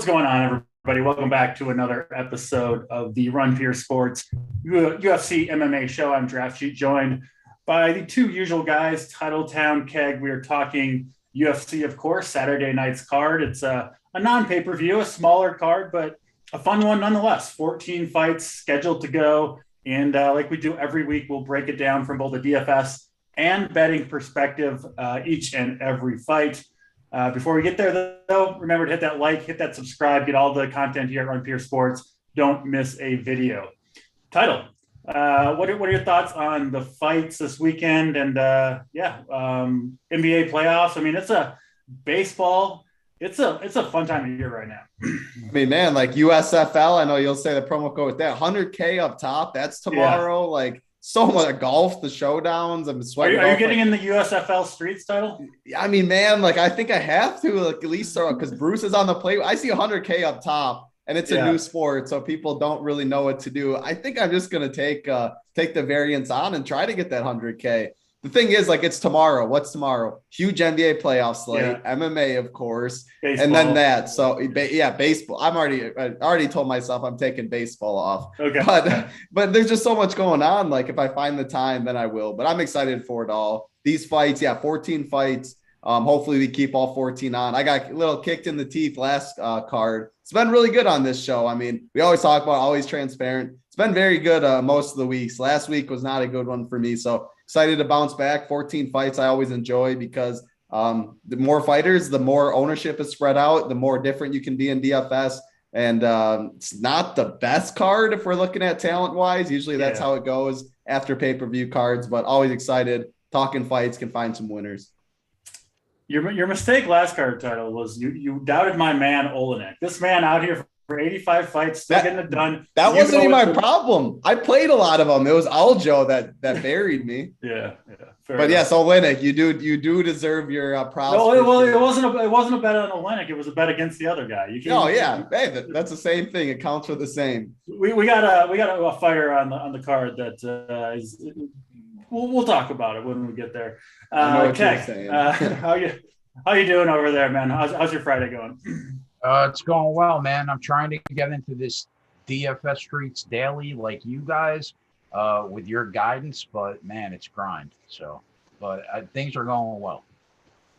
What's going on, everybody? Welcome back to another episode of the Run Peer Sports UFC MMA show. I'm Draftcheat, joined by the two usual guys, Titletown, Keg. We are talking UFC, of course, Saturday night's card. It's a non-pay-per-view, a smaller card, but a fun one nonetheless. 14 fights scheduled to go. And like we do every week, we'll break it down from both a DFS and betting perspective, each and every fight. Before we get there, though, remember to hit that like, hit that subscribe, get all the content here at Run Peer Sports. Don't miss a video. Title, what are your thoughts on the fights this weekend and, NBA playoffs? I mean, it's a baseball. It's a fun time of year right now. I mean, man, like USFL, I know you'll say the promo code with that. 100K up top, that's tomorrow. Yeah. Like, so much golf, the showdowns. I'm sweating. Are you getting in the USFL streets, Title? I mean, man, like I think I have to, like, at least start because Bruce is on the plate. I see 100K up top, and it's a new sport, so people don't really know what to do. I think I'm just gonna take the variance on and try to get that 100K. The thing is, like, it's tomorrow. What's tomorrow? Huge NBA playoff slate, MMA, of course, baseball. And then that. So, baseball. I already told myself I'm taking baseball off. Okay. But there's just so much going on. Like, if I find the time, then I will. But I'm excited for it all. These fights, 14 fights. Hopefully we keep all 14 on. I got a little kicked in the teeth last card. It's been really good on this show. I mean, we always talk about always transparent. It's been very good most of the weeks. Last week was not a good one for me. So excited to bounce back. 14 fights I always enjoy because the more fighters, the more ownership is spread out, the more different you can be in DFS. And it's not the best card if we're looking at talent-wise. Usually that's how it goes after pay-per-view cards, but always excited. Talking fights, can find some winners. Your mistake last card, Title, was you doubted my man Olenek. This man out here for 85 fights, still getting it done. That wasn't even my problem. I played a lot of them. It was Aljo that buried me. But enough. Yes, Olenek, you do deserve your props. No, it wasn't a bet on Olenek. It was a bet against the other guy. Hey, that's the same thing. It counts for the same. We got a fighter on the card that is. We'll talk about it when we get there. Keg, how you doing over there, man? How's your Friday going? It's going well, man. I'm trying to get into this DFS streets daily like you guys with your guidance, but man, it's grind. So, but things are going well.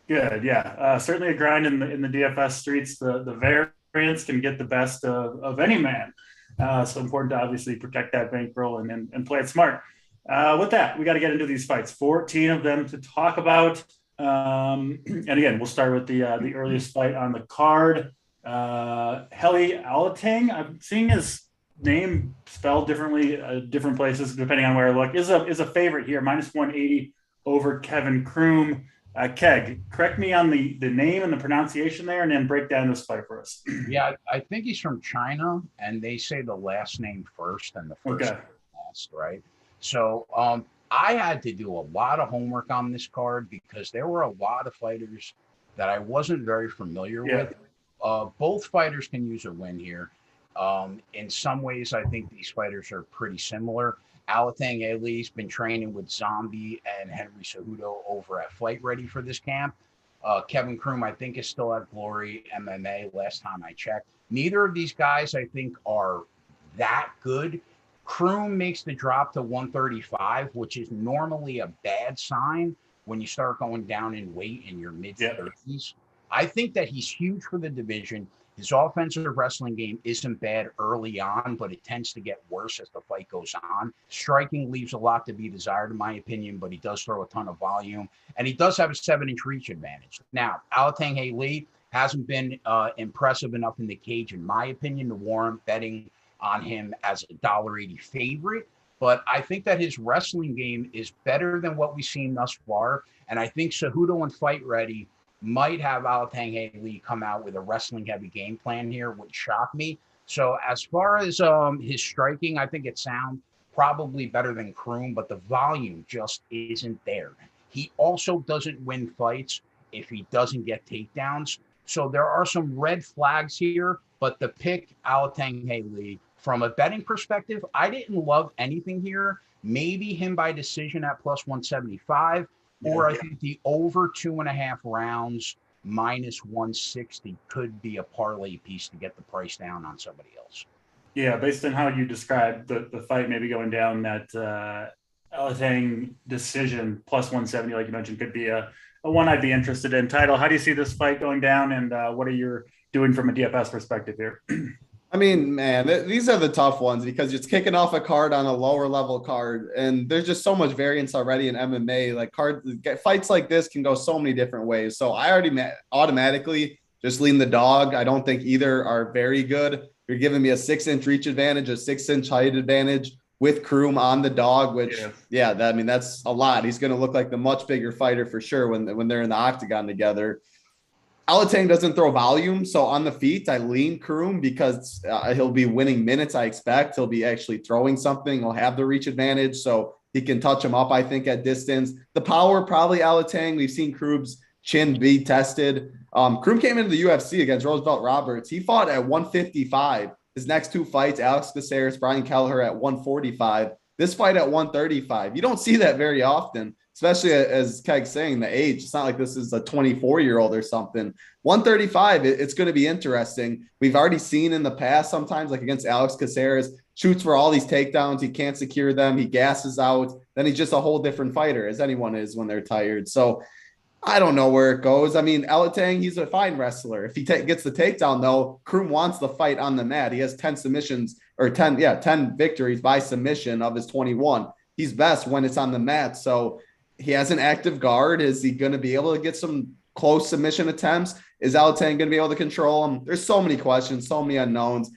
Good, yeah. Certainly a grind in the DFS streets. The variance can get the best of any man. So important to obviously protect that bankroll and play it smart. With that, we got to get into these fights. 14 of them to talk about. And again, we'll start with the earliest fight on the card. Aletang, I'm seeing his name spelled differently, different places depending on where I look. Is a favorite here, -180 over Kevin Croom. Keg, correct me on the name and the pronunciation there, and then break down this fight for us. Yeah, I think he's from China, and they say the last name first and the first name last, right? So I had to do a lot of homework on this card because there were a lot of fighters that I wasn't very familiar with. Both fighters can use a win here. In some ways, I think these fighters are pretty similar. Aletang Ali's been training with Zombie and Henry Cejudo over at Fight Ready for this camp. Kevin Croom, I think, is still at Glory MMA last time I checked. Neither of these guys, I think, are that good. Croom makes the drop to 135, which is normally a bad sign when you start going down in weight in your mid-30s. I think that he's huge for the division. His offensive wrestling game isn't bad early on, but it tends to get worse as the fight goes on. Striking leaves a lot to be desired, in my opinion, but he does throw a ton of volume, and he does have a 7-inch reach advantage. Now, Aletang Ali hasn't been impressive enough in the cage, in my opinion, to warrant betting on him as a $1.80 favorite, but I think that his wrestling game is better than what we've seen thus far, and I think Cejudo and Fight Ready might have Aletang Ali come out with a wrestling-heavy game plan here, would shock me. So as far as his striking, I think it sounds probably better than Croom, but the volume just isn't there. He also doesn't win fights if he doesn't get takedowns. So there are some red flags here, but the pick Aletang Ali, from a betting perspective, I didn't love anything here. Maybe him by decision at +175, or I think the over 2.5 rounds minus 160 could be a parlay piece to get the price down on somebody else. Yeah, based on how you described the fight maybe going down, that Aletang decision plus 170, like you mentioned, could be a one I'd be interested in. Title, how do you see this fight going down, and what are you doing from a DFS perspective here? I mean, man, these are the tough ones because it's kicking off a card on a lower level card, and there's just so much variance already in MMA. Like fights like this can go so many different ways. So I already automatically just lean the dog. I don't think either are very good. You're giving me a 6-inch reach advantage, a 6-inch height advantage with Croom on the dog, which I mean, that's a lot. He's going to look like the much bigger fighter for sure when they're in the octagon together. Aletang doesn't throw volume, so on the feet, I lean Croom because he'll be winning minutes, I expect. He'll be actually throwing something. He'll have the reach advantage, so he can touch him up, I think, at distance. The power, probably Aletang. We've seen Croom's chin be tested. Croom came into the UFC against Roosevelt Roberts. He fought at 155. His next two fights, Alex Caceres, Brian Kelleher at 145. This fight at 135. You don't see that very often, especially as Keg's saying, the age. It's not like this is a 24-year-old or something. 135, it's going to be interesting. We've already seen in the past sometimes, like against Alex Caceres, shoots for all these takedowns. He can't secure them. He gasses out. Then he's just a whole different fighter, as anyone is when they're tired. So I don't know where it goes. I mean, Aletang, he's a fine wrestler. If he gets the takedown, though, Croom wants the fight on the mat. He has 10 submissions or 10 victories by submission of his 21. He's best when it's on the mat. So he has an active guard. Is he going to be able to get some close submission attempts? Is Aletang going to be able to control him? There's so many questions, so many unknowns.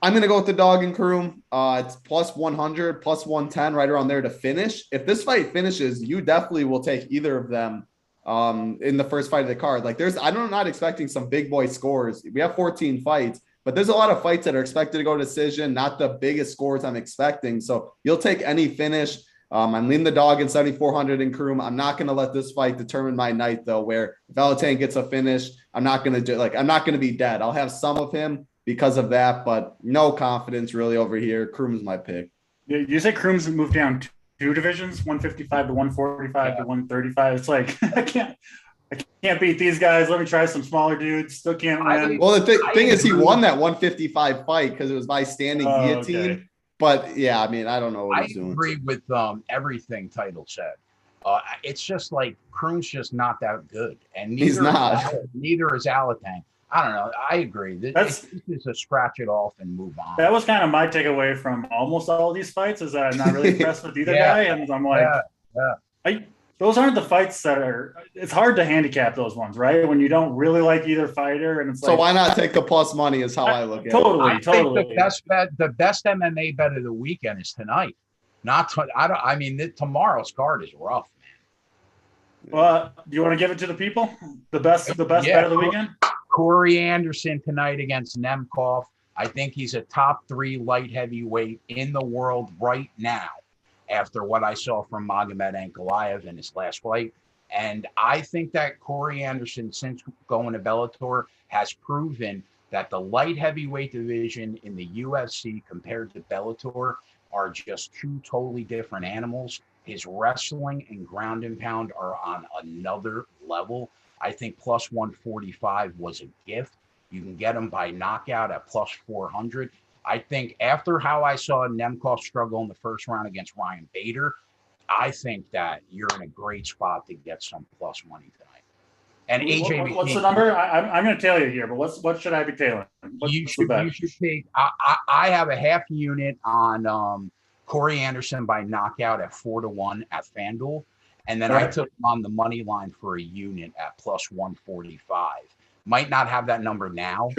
I'm going to go with the dog and Croom. It's plus 100, plus 110, right around there to finish. If this fight finishes, you definitely will take either of them in the first fight of the card. Like I'm not expecting some big boy scores. We have 14 fights, but there's a lot of fights that are expected to go decision, not the biggest scores I'm expecting. So you'll take any finish. I'm leaning the dog in 7,400 in Croom. I'm not going to let this fight determine my night, though, where if Aletang gets a finish, I'm not going to be dead. I'll have some of him because of that, but no confidence really over here. Croom is my pick. You say Croom's moved down two divisions, 155 to 145 to 135. It's like I can't beat these guys. Let me try some smaller dudes. Still can't win. Well, the thing is, he won that 155 fight because it was by standing guillotine. Okay. But yeah, I mean, I don't know what he's doing. I agree with everything Title said. It's just like Croom's just not that good, and he's not. Neither is Aletang. I don't know. I agree. This is a scratch it off and move on. That was kind of my takeaway from almost all of these fights, is that I'm not really impressed with either guy. And I'm like, those aren't the fights that are – it's hard to handicap those ones, right? When you don't really like either fighter. And it's so why not take the plus money is how I look at it. Totally. The best MMA bet of the weekend is tonight. Tomorrow's card is rough, man. Well, do you want to give it to the people? The best bet of the weekend? Corey Anderson tonight against Nemkov. I think he's a top 3 light heavyweight in the world right now after what I saw from Magomed Ankalaev in his last fight. And I think that Corey Anderson, since going to Bellator, has proven that the light heavyweight division in the UFC compared to Bellator are just two totally different animals. His wrestling and ground and pound are on another level. I think plus 145 was a gift. You can get him by knockout at plus 400. I think after how I saw Nemkov struggle in the first round against Ryan Bader, I think that you're in a great spot to get some plus money tonight. And AJ, what's the number? I'm going to tell you here, but what should I be tailing? You should take. I have a half unit on Corey Anderson by knockout at 4-1 at FanDuel. And then I took him on the money line for a unit at plus 145. Might not have that number now,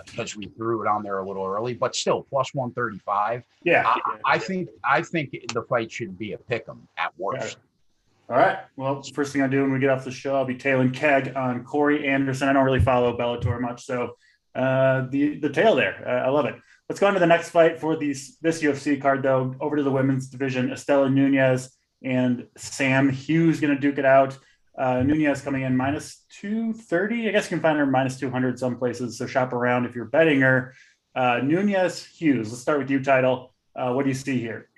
because we threw it on there a little early, but still plus 135. Yeah, I think the fight should be a pick'em at worst. All right. Well, first thing I do when we get off the show, I'll be tailing Keg on Corey Anderson. I don't really follow Bellator much, so the tail there, I love it. Let's go on to the next fight for this UFC card, though. Over to the women's division, Estela Nunez and Sam Hughes going to duke it out. Nunez coming in minus 230. I guess you can find her minus 200 some places, so shop around if you're betting her. Nunez, Hughes. Let's start with you, Title. What do you see here?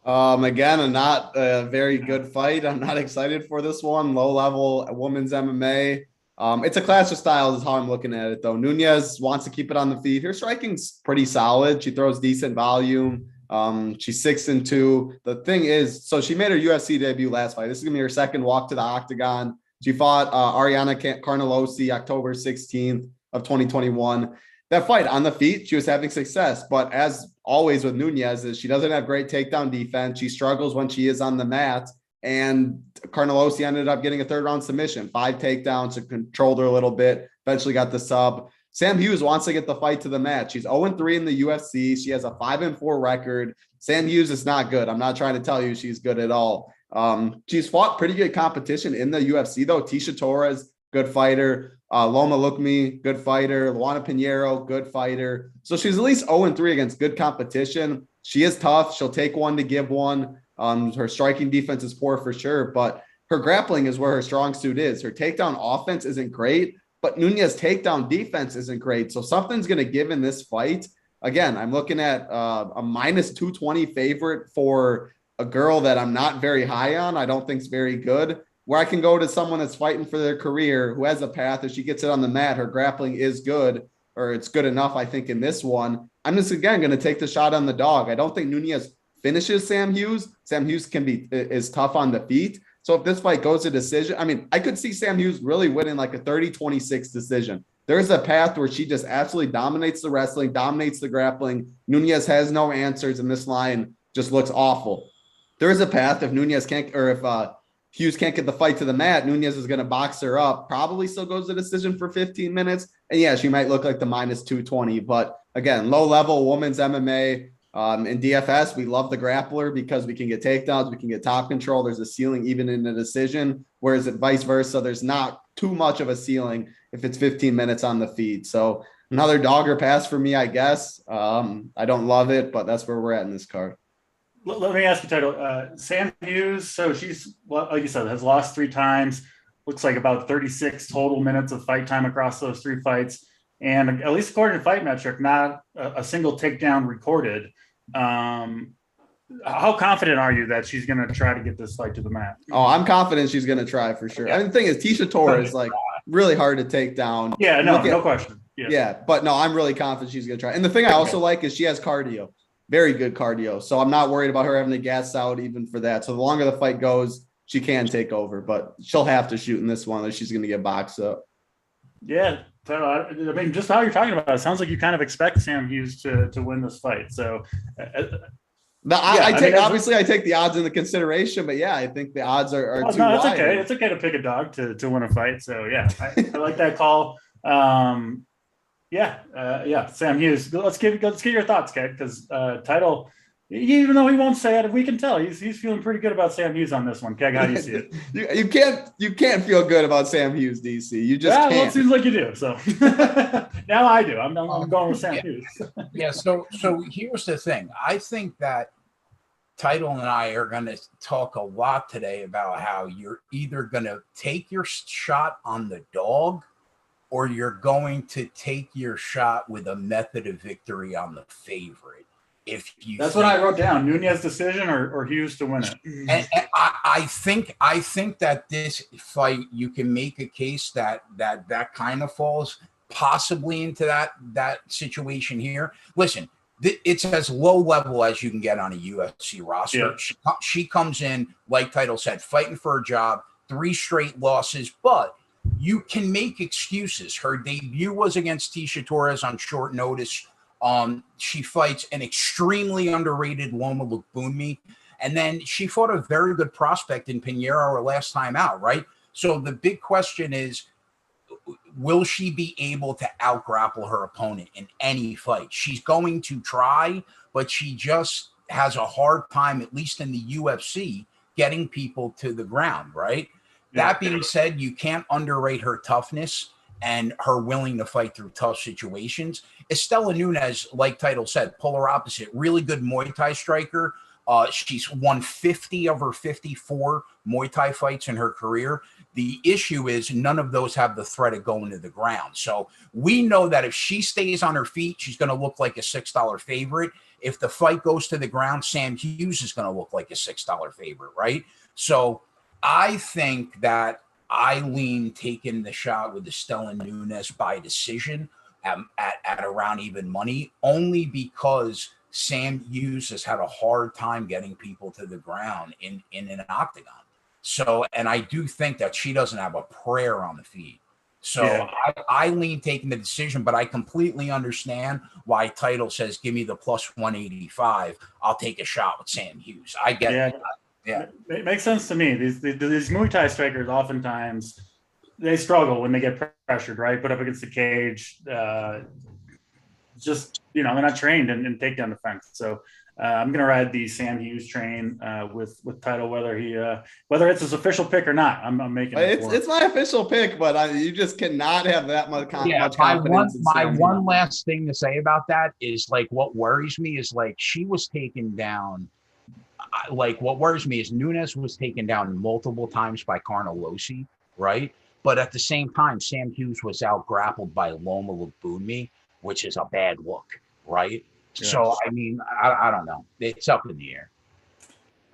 Again, not a very good fight. I'm not excited for this one. Low level women's MMA. It's a clash of styles is how I'm looking at it, though. Nunez wants to keep it on the feet. Her striking's pretty solid. She throws decent volume. She's 6-2. The thing is, so she made her UFC debut last fight. This is going to be her second walk to the octagon. She fought Ariana Carnelosi October 16th of 2021. That fight on the feet, she was having success. But as always with Nunez, is she doesn't have great takedown defense. She struggles when she is on the mat. And Carnelosi ended up getting a third-round submission, 5 takedowns, and controlled her a little bit, eventually got the sub. Sam Hughes wants to get the fight to the mat. She's 0-3 in the UFC. She has a 5-4 record. Sam Hughes is not good. I'm not trying to tell you she's good at all. She's fought pretty good competition in the UFC, though. Tisha Torres, good fighter. Loma Lukmi, good fighter. Luana Pinheiro, good fighter. So she's at least 0-3 against good competition. She is tough. She'll take one to give one. Her striking defense is poor for sure, but her grappling is where her strong suit is. Her takedown offense isn't great, but Nunez's takedown defense isn't great. So something's going to give in this fight. Again, I'm looking at a -220 favorite for a girl that I'm not very high on. I don't think is very good. Where I can go to someone that's fighting for their career, who has a path. If she gets it on the mat, her grappling is good, or it's good enough, I think, in this one. I'm just, again, going to take the shot on the dog. I don't think Nunez finishes Sam Hughes. Sam Hughes is tough on the feet. So if this fight goes to decision, I mean, I could see Sam Hughes really winning like a 30-26 decision. There's a path where she just absolutely dominates the wrestling, dominates the grappling. Nunez has no answers, and this line just looks awful. There is a path if Nunez can't, or if Hughes can't get the fight to the mat, Nunez is going to box her up, probably still goes to decision for 15 minutes. And yeah, she might look like the -220, but again, low level women's MMA. In DFS, we love the grappler because we can get takedowns, we can get top control. There's a ceiling even in the decision, whereas vice versa, there's not too much of a ceiling if it's 15 minutes on the feet. So another dog or pass for me, I guess. I don't love it, but that's where we're at in this card. Let me ask you, Title. Sam Hughes, so she's, like you said, has lost 3 times. Looks like about 36 total minutes of fight time across those 3 fights. And at least according to Fight Metric, not a single takedown recorded. How confident are you that she's going to try to get this fight to the mat? Oh, I'm confident she's going to try for sure. I mean, the thing is, Tisha Torres is like really hard to take down. Yeah, no question. Yeah, but no, I'm really confident she's going to try. And the thing I also like is she has cardio, very good cardio. So I'm not worried about her having to gas out even for that. So the longer the fight goes, she can take over, but she'll have to shoot in this one or she's going to get boxed up. Yeah. So, I mean, just how you're talking about it, sounds like you kind of expect Sam Hughes to win this fight. So, I take the odds into consideration, but yeah, I think the odds are too no, it's wide. okay. It's okay to pick a dog to win a fight. So, yeah, I like that call. Sam Hughes. Let's get your thoughts, Keg, because Title. Even though he won't say it, we can tell he's feeling pretty good about Sam Hughes on this one. Keg, how do you see it? you can't feel good about Sam Hughes, DC. You just can't. Well, it seems like you do. So now I do. I'm going with Sam Hughes. Yeah. So here's the thing. I think that Title and I are going to talk a lot today about how you're either going to take your shot on the dog, or you're going to take your shot with a method of victory on the favorite. That's what I wrote down: Nunez decision or Hughes to win it. And I think that this fight, you can make a case that kind of falls possibly into that situation here. Listen, it's as low level as you can get on a UFC roster. Yeah. She comes in, like Title said, fighting for a job, 3 straight losses, but you can make excuses. Her debut was against Tisha Torres on short notice. She fights an extremely underrated Loma Lukbunmi, and then she fought a very good prospect in Pinheiro her last time out, right? So the big question is, will she be able to out-grapple her opponent in any fight? She's going to try, but she just has a hard time, at least in the UFC, getting people to the ground, right? Yeah. That being said, you can't underrate her toughness and her willing to fight through tough situations. Estela Nunez, like Title said, polar opposite, really good Muay Thai striker. She's won 50 of her 54 Muay Thai fights in her career. The issue is none of those have the threat of going to the ground. So we know that if she stays on her feet, she's going to look like a $6 favorite. If the fight goes to the ground, Sam Hughes is going to look like a $6 favorite, right? So I think that I lean taking the shot with the Stellan Nunez by decision at around even money, only because Sam Hughes has had a hard time getting people to the ground in an octagon. So, and I do think that she doesn't have a prayer on the feet. So yeah. I lean taking the decision, but I completely understand why Title says, give me the plus 185. I'll take a shot with Sam Hughes. I get it. Yeah. It makes sense to me. These Muay Thai strikers, oftentimes they struggle when they get pressured, right? Put up against the cage. Just, they're not trained in takedown defense. So I'm going to ride the Sam Hughes train with Title, whether it's his official pick or not. I'm making it. It's my official pick, but you just cannot have that much confidence. My one last thing to say about that is what worries me is she was taken down. What worries me is Nunez was taken down multiple times by Carnelossi, right? But at the same time, Sam Hughes was out grappled by Loma Lubunmi, which is a bad look, right? Yeah. So, I mean, I don't know. It's up in the air.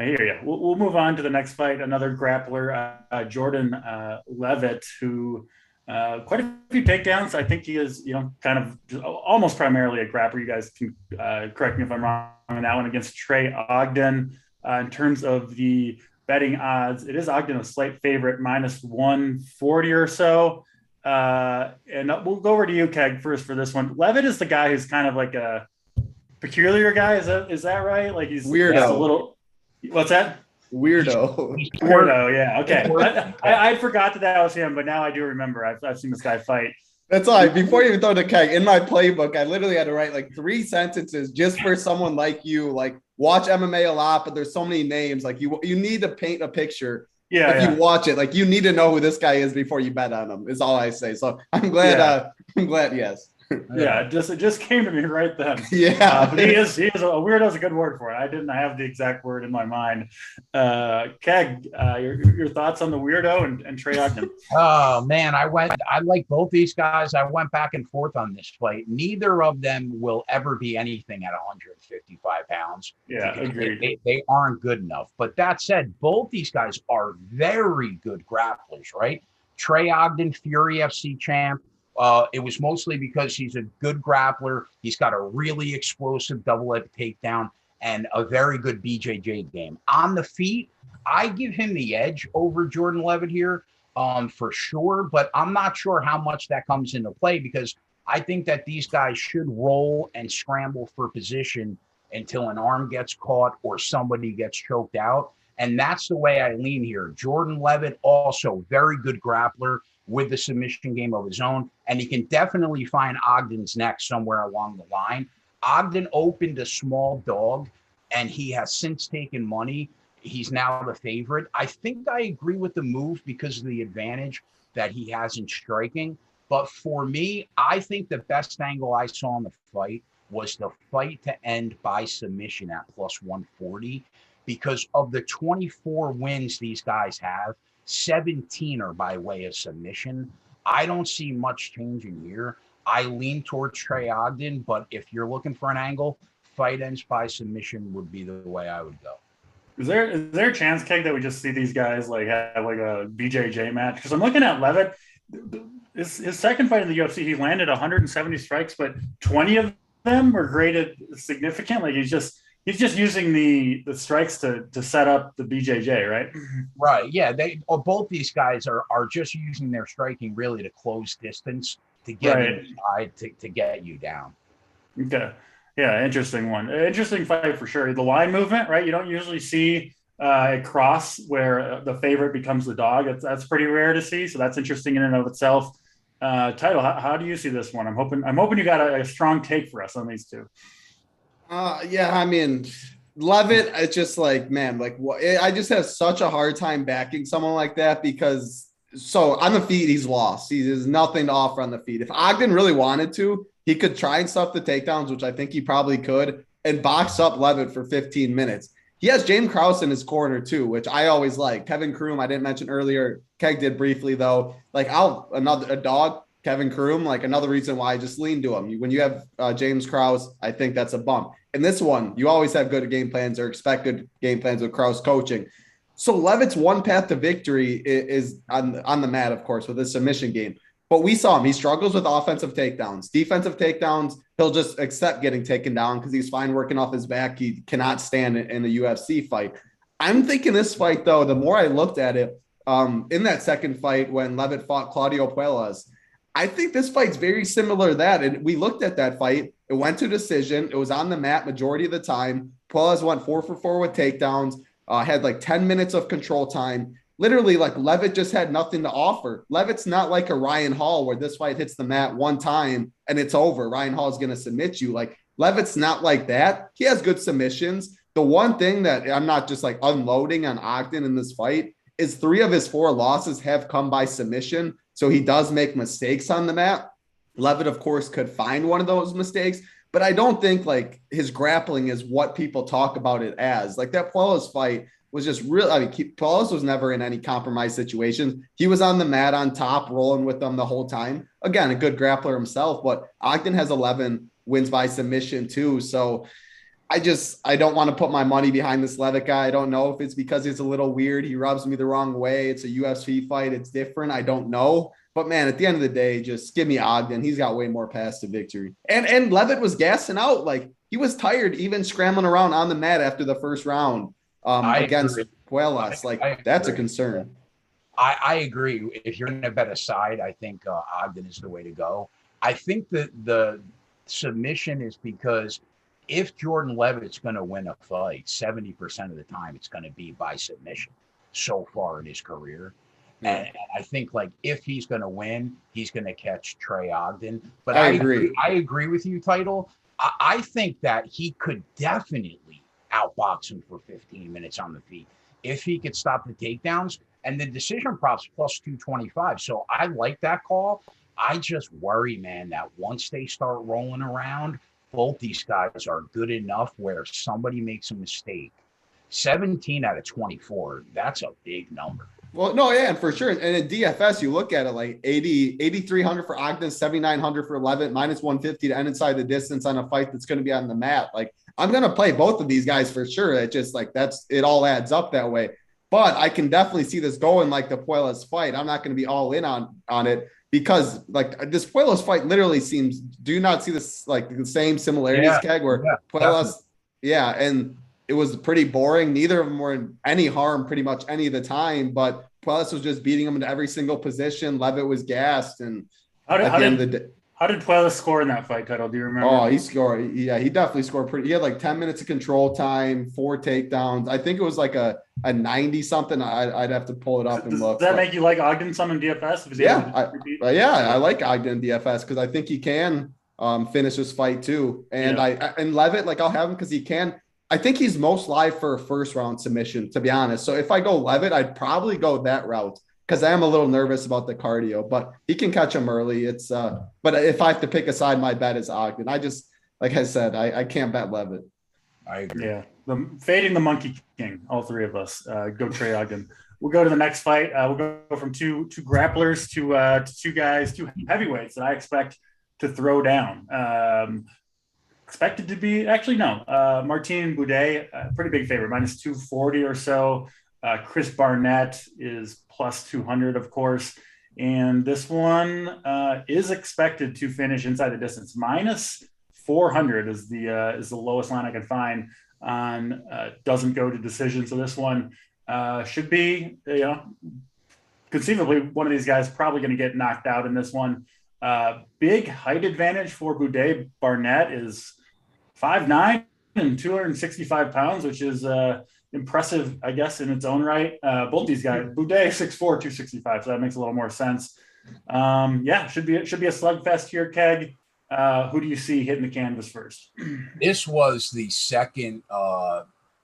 I hear you. We'll move on to the next fight. Another grappler, Jordan Levitt, who quite a few takedowns. I think he is, kind of almost primarily a grappler. You guys can correct me if I'm wrong on that one, against Trey Ogden. In terms of the betting odds, it is Ogden a slight favorite, minus 140 or so. And we'll go over to you, Keg, first for this one. Levitt is the guy who's kind of like a peculiar guy. Is that right? He's weirdo. A little. What's that? Weirdo. Yeah. Okay. I forgot that was him, but now I do remember. I've seen this guy fight. That's all right. Before you even throw the Keg, in my playbook, I literally had to write 3 sentences just for someone like you, watch MMA a lot, but there's so many names. You need to paint a picture. Yeah. If you watch it, you need to know who this guy is before you bet on him, is all I say. So I'm glad. Yeah. I'm glad. Yes. Yeah, it just came to me right then. Yeah, but he is a weirdo is a good word for it. I didn't have the exact word in my mind. Keg, your thoughts on the weirdo and Trey Ogden? Oh man, I like both these guys. I went back and forth on this fight. Neither of them will ever be anything at 155 pounds. Yeah, agreed. They aren't good enough. But that said, both these guys are very good grapplers, right? Trey Ogden, Fury FC champ. It was mostly because he's a good grappler. He's got a really explosive double leg takedown and a very good BJJ game. On the feet, I give him the edge over Jordan Levitt here for sure, but I'm not sure how much that comes into play because I think that these guys should roll and scramble for position until an arm gets caught or somebody gets choked out. And that's the way I lean here. Jordan Levitt, also very good grappler with the submission game of his own, and he can definitely find Ogden's neck somewhere along the line. Ogden opened a small dog, and he has since taken money. He's now the favorite. I think I agree with the move because of the advantage that he has in striking. But for me, I think the best angle I saw in the fight was the fight to end by submission at plus 140. Because of the 24 wins these guys have, 17 are by way of submission. I don't see much changing here. I lean towards Trey Ogden, but if you're looking for an angle, fight ends by submission would be the way I would go. Is there a chance, Keg, that we just see these guys have a BJJ match? Because I'm looking at Levitt. His second fight in the UFC, he landed 170 strikes, but 20 of them were graded significant. He's just using the strikes to set up the BJJ, right? Right. Yeah. Both these guys are just using their striking really to close distance to get inside to get you down. Okay. Yeah. Interesting one. Interesting fight for sure. The line movement, right? You don't usually see a cross where the favorite becomes the dog. That's pretty rare to see. So that's interesting in and of itself. Title, how do you see this one? I'm hoping you got a strong take for us on these two. Yeah, I mean, Levitt, it's just I just have such a hard time backing someone like that because on the feet, he's lost. He has nothing to offer on the feet. If Ogden really wanted to, he could try and stuff the takedowns, which I think he probably could, and box up Levitt for 15 minutes. He has James Krause in his corner too, which I always like. Kevin Croom, I didn't mention earlier. Keg did briefly though. A dog. Kevin Croom, another reason why I just lean to him. When you have James Krause, I think that's a bump. In this one, you always have good game plans or expect good game plans with Krause coaching. So Levitt's one path to victory is on the mat, of course, with his submission game. But we saw him. He struggles with offensive takedowns. Defensive takedowns, he'll just accept getting taken down because he's fine working off his back. He cannot stand it in a UFC fight. I'm thinking this fight, though, the more I looked at it, in that second fight when Levitt fought Claudio Puelles, I think this fight's very similar to that. And we looked at that fight. It went to decision. It was on the mat majority of the time. Puelles went 4 for 4 with takedowns, had like 10 minutes of control time. Literally, like Levitt just had nothing to offer. Levitt's not like a Ryan Hall where this fight hits the mat one time and it's over. Ryan Hall is going to submit you. Like Levitt's not like that. He has good submissions. The one thing that I'm not just like unloading on Ogden in this fight is 3 of his 4 losses have come by submission. So he does make mistakes on the mat. Levitt, of course, could find one of those mistakes, but I don't think like his grappling is what people talk about it as. Like that Puelles fight was just real. I mean, Puelles was never in any compromised situations. He was on the mat on top, rolling with them the whole time. Again, a good grappler himself, but Ogden has 11 wins by submission too. So I don't want to put my money behind this Levitt guy. I don't know if it's because he's a little weird. He rubs me the wrong way. It's a UFC fight. It's different. I don't know. But man, at the end of the day, just give me Ogden. He's got way more paths to victory. And Levitt was gassing out. Like he was tired, even scrambling around on the mat after the first round against Puelles. Like that's a concern. I agree. If you're going to bet a side, I think Ogden is the way to go. I think that the submission is because if Jordan Levitt's going to win a fight, 70% of the time it's going to be by submission so far in his career. And I think like if he's going to win, he's going to catch Trey Ogden. But I agree. I agree with you, Title. I think that he could definitely outbox him for 15 minutes on the feet if he could stop the takedowns. And the decision props plus 225. So I like that call. I just worry, man, that once they start rolling around, both these guys are good enough where somebody makes a mistake. 17 out of 24, that's a big number. Well, no, yeah, and for sure. And in DFS, you look at it like 8,300 for Ogden, 7,900 for Levitt, minus 150 to end inside the distance on a fight that's going to be on the mat. Like I'm going to play both of these guys for sure. It just like it all adds up that way. But I can definitely see this going like the Puelles fight. I'm not going to be all in on it. Because like this Puelles fight literally seems, do you not see this like the same similarities, Keg, where Puelles, and it was pretty boring. Neither of them were in any harm pretty much any of the time, but Puelles was just beating him into every single position. Levitt was gassed. And how did Puelles score in that fight, Title? Do you remember? Oh, he scored. Yeah, he definitely scored pretty. He had like 10 minutes of control time, 4 takedowns. I think it was like a 90 something. I'd have to pull it up and look. Does that make you like Ogden some in DFS? I like Ogden in DFS because I think he can finish this fight too. And and Levitt, like I'll have him because he can. I think he's most live for a first round submission, to be honest. So if I go Levitt, I'd probably go that route because I am a little nervous about the cardio, but he can catch him early. It's but if I have to pick a side, my bet is Ogden. I just, like I said, I can't bet Levitt. I agree. Yeah. Fading the Monkey King, all 3 of us. Go Trey Ogden. We'll go to the next fight. We'll go from two grapplers to 2 guys, 2 heavyweights that I expect to throw down. Expected to be, actually, no. Martin Buday, pretty big favorite, minus 240 or so. Chris Barnett is plus 200, of course. And this one is expected to finish inside the distance. Minus 400 is the lowest line I can find on doesn't go to decision. So this one should be, conceivably one of these guys probably going to get knocked out in this one. Big height advantage for Buday. Barnett is 5'9" and 265 pounds, which is impressive, I guess, in its own right. Both these guys, Buday 6'4", 265, so that makes a little more sense. Should be a slugfest here, Keg. Who do you see hitting the canvas first? This was the second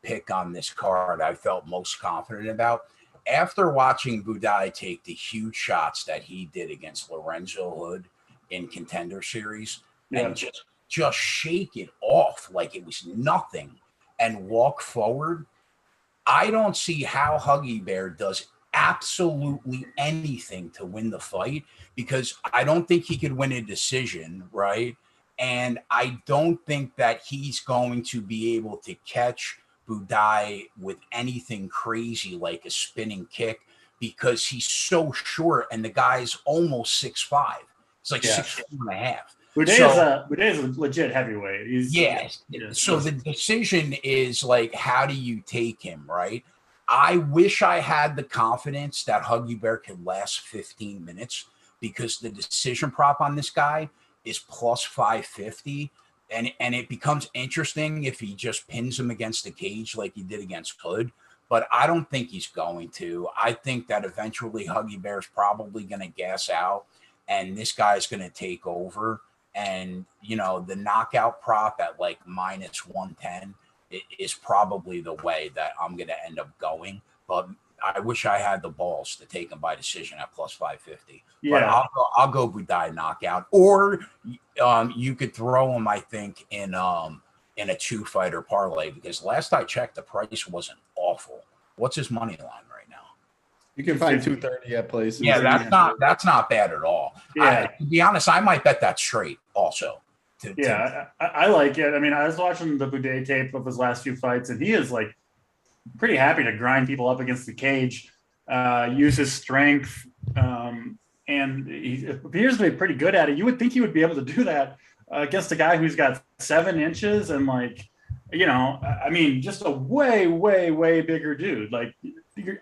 pick on this card I felt most confident about. After watching Buday take the huge shots that he did against Lorenzo Hood in Contender Series and just shake it off like it was nothing and walk forward, I don't see how Huggy Bear does absolutely anything to win the fight because I don't think he could win a decision, right? And I don't think that he's going to be able to catch Buday with anything crazy like a spinning kick because he's so short and the guy's almost 6'5". It's like 6'4.5". Buday is a legit heavyweight. So the decision is like, how do you take him, right? I wish I had the confidence that Huggy Bear could last 15 minutes because the decision prop on this guy is plus 550. And it becomes interesting if he just pins him against the cage like he did against Hood. But I don't think he's going to. I think that eventually Huggy Bear's probably going to gas out and this guy's going to take over. And, you know, the knockout prop at like minus 110 is probably the way that I'm going to end up going. But I wish I had the balls to take him by decision at plus 550. Yeah. But I'll go Buday knockout. Or you could throw him, I think, in a 2-fighter parlay because last I checked, the price wasn't awful. What's his money line right now? You can find 230 at places. Yeah, that's not bad at all. Yeah. To be honest, I might bet that straight also. I like it. I mean, I was watching the Buday tape of his last few fights, and he is like pretty happy to grind people up against the cage, use his strength, and he appears to be pretty good at it. You would think he would be able to do that against a guy who's got 7 inches and like, you know, I mean, just a way, way, way bigger dude. Like,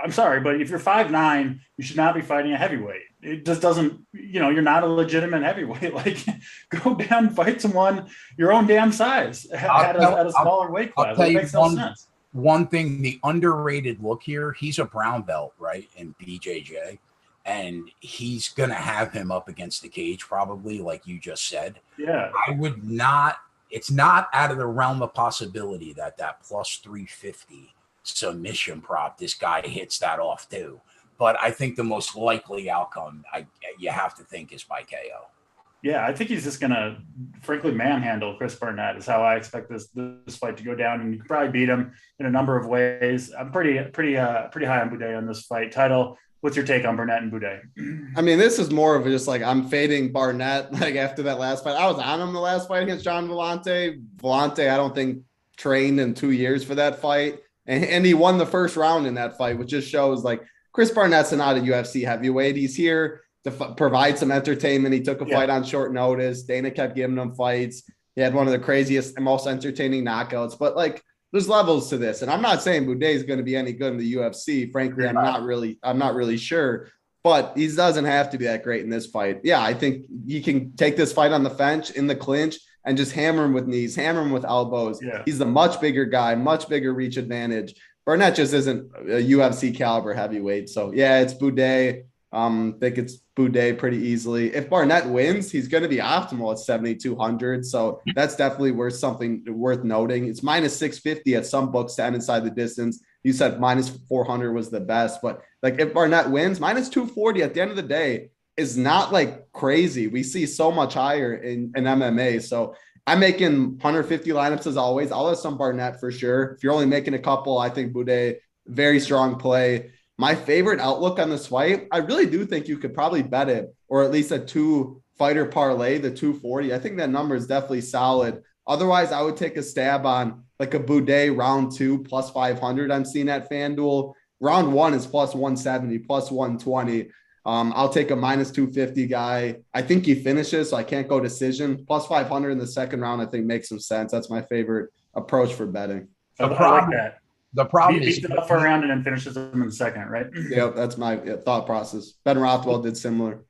I'm sorry, but if you're 5'9", you should not be fighting a heavyweight. It just doesn't, you know, you're not a legitimate heavyweight. Like, go down and fight someone your own damn size at a smaller weight class. It makes no sense. One thing, the underrated look here, he's a brown belt, right, in BJJ, and he's going to have him up against the cage probably, like you just said. Yeah. It's not out of the realm of possibility that plus 350 submission prop, this guy hits that off too. But I think the most likely outcome you have to think is by KO. Yeah, I think he's just going to, frankly, manhandle Chris Barnett is how I expect this fight to go down. And you can probably beat him in a number of ways. I'm pretty high on Buday on this fight. Title, what's your take on Barnett and Buday? I mean, this is more of just like I'm fading Barnett. Like after that last fight, I was on him the last fight against John Vellante. Vellante, I don't think trained in 2 years for that fight. And he won the first round in that fight, which just shows like Chris Barnett's not a UFC heavyweight. He's here to provide some entertainment. He took a fight on short notice. Dana kept giving him fights. He had one of the craziest and most entertaining knockouts. But like, there's levels to this, and I'm not saying Buday is going to be any good in the UFC. Frankly, I'm not really sure. But he doesn't have to be that great in this fight. Yeah, I think he can take this fight on the bench in the clinch and just hammer him with knees, hammer him with elbows. Yeah. He's the much bigger guy, much bigger reach advantage. Barnett just isn't a UFC caliber heavyweight. So yeah, it's Buday. I think it's Buday pretty easily. If Barnett wins, he's going to be optimal at 7,200. So that's definitely worth noting. It's minus 650 at some books to end inside the distance. You said minus 400 was the best, but like if Barnett wins, minus 240 at the end of the day is not like crazy. We see so much higher in MMA. So I'm making 150 lineups as always. I'll have some Barnett for sure. If you're only making a couple, I think Buday, very strong play. My favorite outlook on this fight, I really do think you could probably bet it, or at least a 2-fighter parlay, the 240. I think that number is definitely solid. Otherwise, I would take a stab on like a Buday round 2 plus 500 I'm seeing at FanDuel. Round 1 is plus 170, plus 120. I'll take a minus 250 guy. I think he finishes, so I can't go decision. Plus 500 in the second round, I think makes some sense. That's my favorite approach for betting. I like that. The problem is up for a round and then finishes them in the second, right? Yeah, that's my thought process. Ben Rothwell did similar.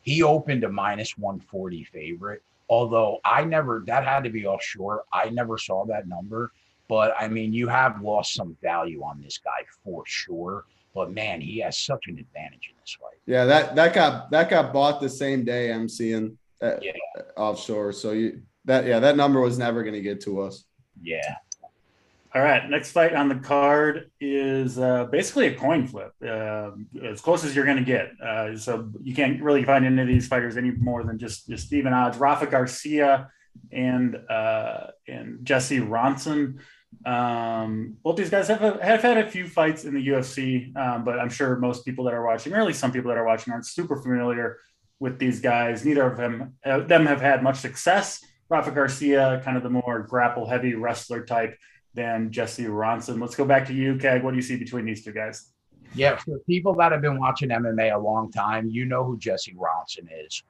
He opened a minus 140 favorite, although that had to be offshore. I never saw that number, but I mean, you have lost some value on this guy for sure. But man, he has such an advantage in this fight. Yeah, that got bought the same day I'm seeing offshore. So that number was never going to get to us. Yeah. All right, next fight on the card is basically a coin flip, as close as you're going to get. So you can't really find any of these fighters any more than just even odds. Rafa Garcia and Jesse Ronson. Both these guys have had a few fights in the UFC, but I'm sure most people that are watching, or at least some people that are watching, aren't super familiar with these guys. Neither of them have had much success. Rafa Garcia, kind of the more grapple-heavy wrestler type than Jesse Ronson. Let's go back to you, Keg. What do you see between these two guys? Yeah, for people that have been watching MMA a long time, you know who Jesse Ronson is.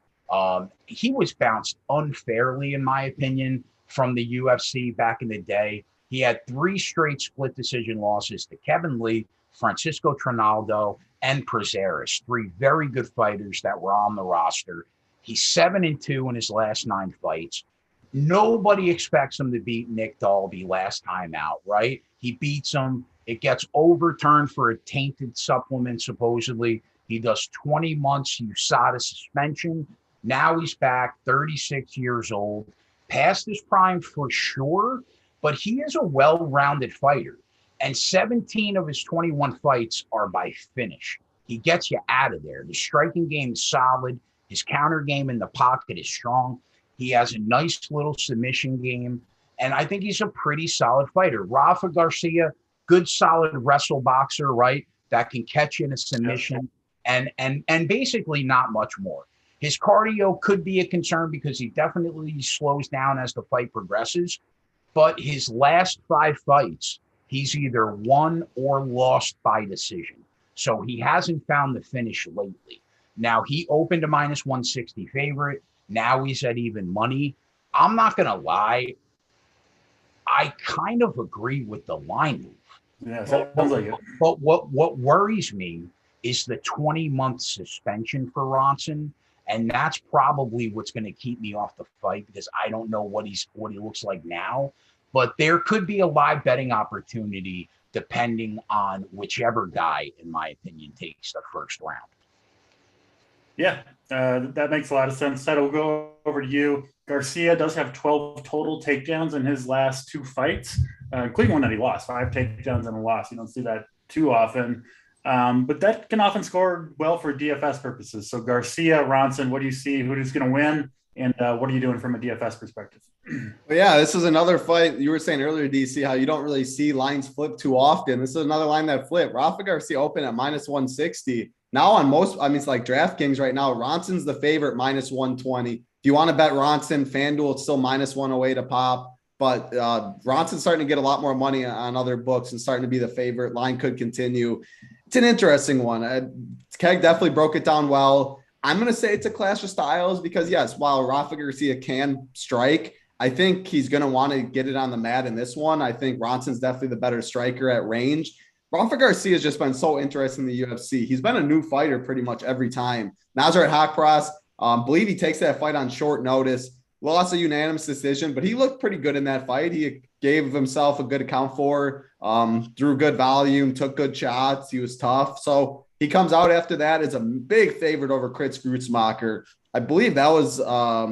He was bounced unfairly, in my opinion, from the UFC back in the day. He had 3 straight split decision losses to Kevin Lee, Francisco Trinaldo, and Prazeres, 3 very good fighters that were on the roster. He's 7-2 in his last 9 fights. Nobody expects him to beat Nick Dalby last time out, right? He beats him. It gets overturned for a tainted supplement, supposedly. He does 20 months USADA suspension. Now he's back, 36 years old, past his prime for sure, but he is a well-rounded fighter. And 17 of his 21 fights are by finish. He gets you out of there. The striking game is solid. His counter game in the pocket is strong. He has a nice little submission game. And I think he's a pretty solid fighter. Rafa Garcia, good solid wrestle boxer, right? That can catch you in a submission and basically not much more. His cardio could be a concern because he definitely slows down as the fight progresses. But his last 5 fights, he's either won or lost by decision. So he hasn't found the finish lately. Now, he opened a -160 favorite. Now he's at even money. I'm not going to lie. I kind of agree with the line move. Yeah, sounds like it. But what worries me is the 20-month suspension for Ronson. And that's probably what's going to keep me off the fight because I don't know what he looks like now. But there could be a live betting opportunity depending on whichever guy, in my opinion, takes the first round. Yeah, that makes a lot of sense. Ted, we'll go over to you. Garcia does have 12 total takedowns in his last 2 fights, including one that he lost, 5 takedowns and a loss. You don't see that too often. But that can often score well for DFS purposes. So Garcia, Ronson, what do you see? Who's going to win? And what are you doing from a DFS perspective? Well, yeah, this is another fight. You were saying earlier, DC, how you don't really see lines flip too often. This is another line that flipped. Rafa Garcia opened at -160. Now on most, it's like DraftKings right now, Ronson's the favorite -120. If you want to bet Ronson, FanDuel, it's still -108 a pop. But Ronson's starting to get a lot more money on other books and starting to be the favorite. Line could continue. It's an interesting one. Keg definitely broke it down well. I'm going to say it's a clash of styles because, yes, while Rafa Garcia can strike, I think he's going to want to get it on the mat in this one. I think Ronson's definitely the better striker at range. Rafa Garcia has just been so interesting in the UFC. He's been a new fighter pretty much every time. Nasrat Hakparas, believe he takes that fight on short notice. Lost a unanimous decision, but he looked pretty good in that fight. He gave himself a good account for, threw good volume, took good shots. He was tough. So he comes out after that as a big favorite over Chris Grutzmacher. I believe that was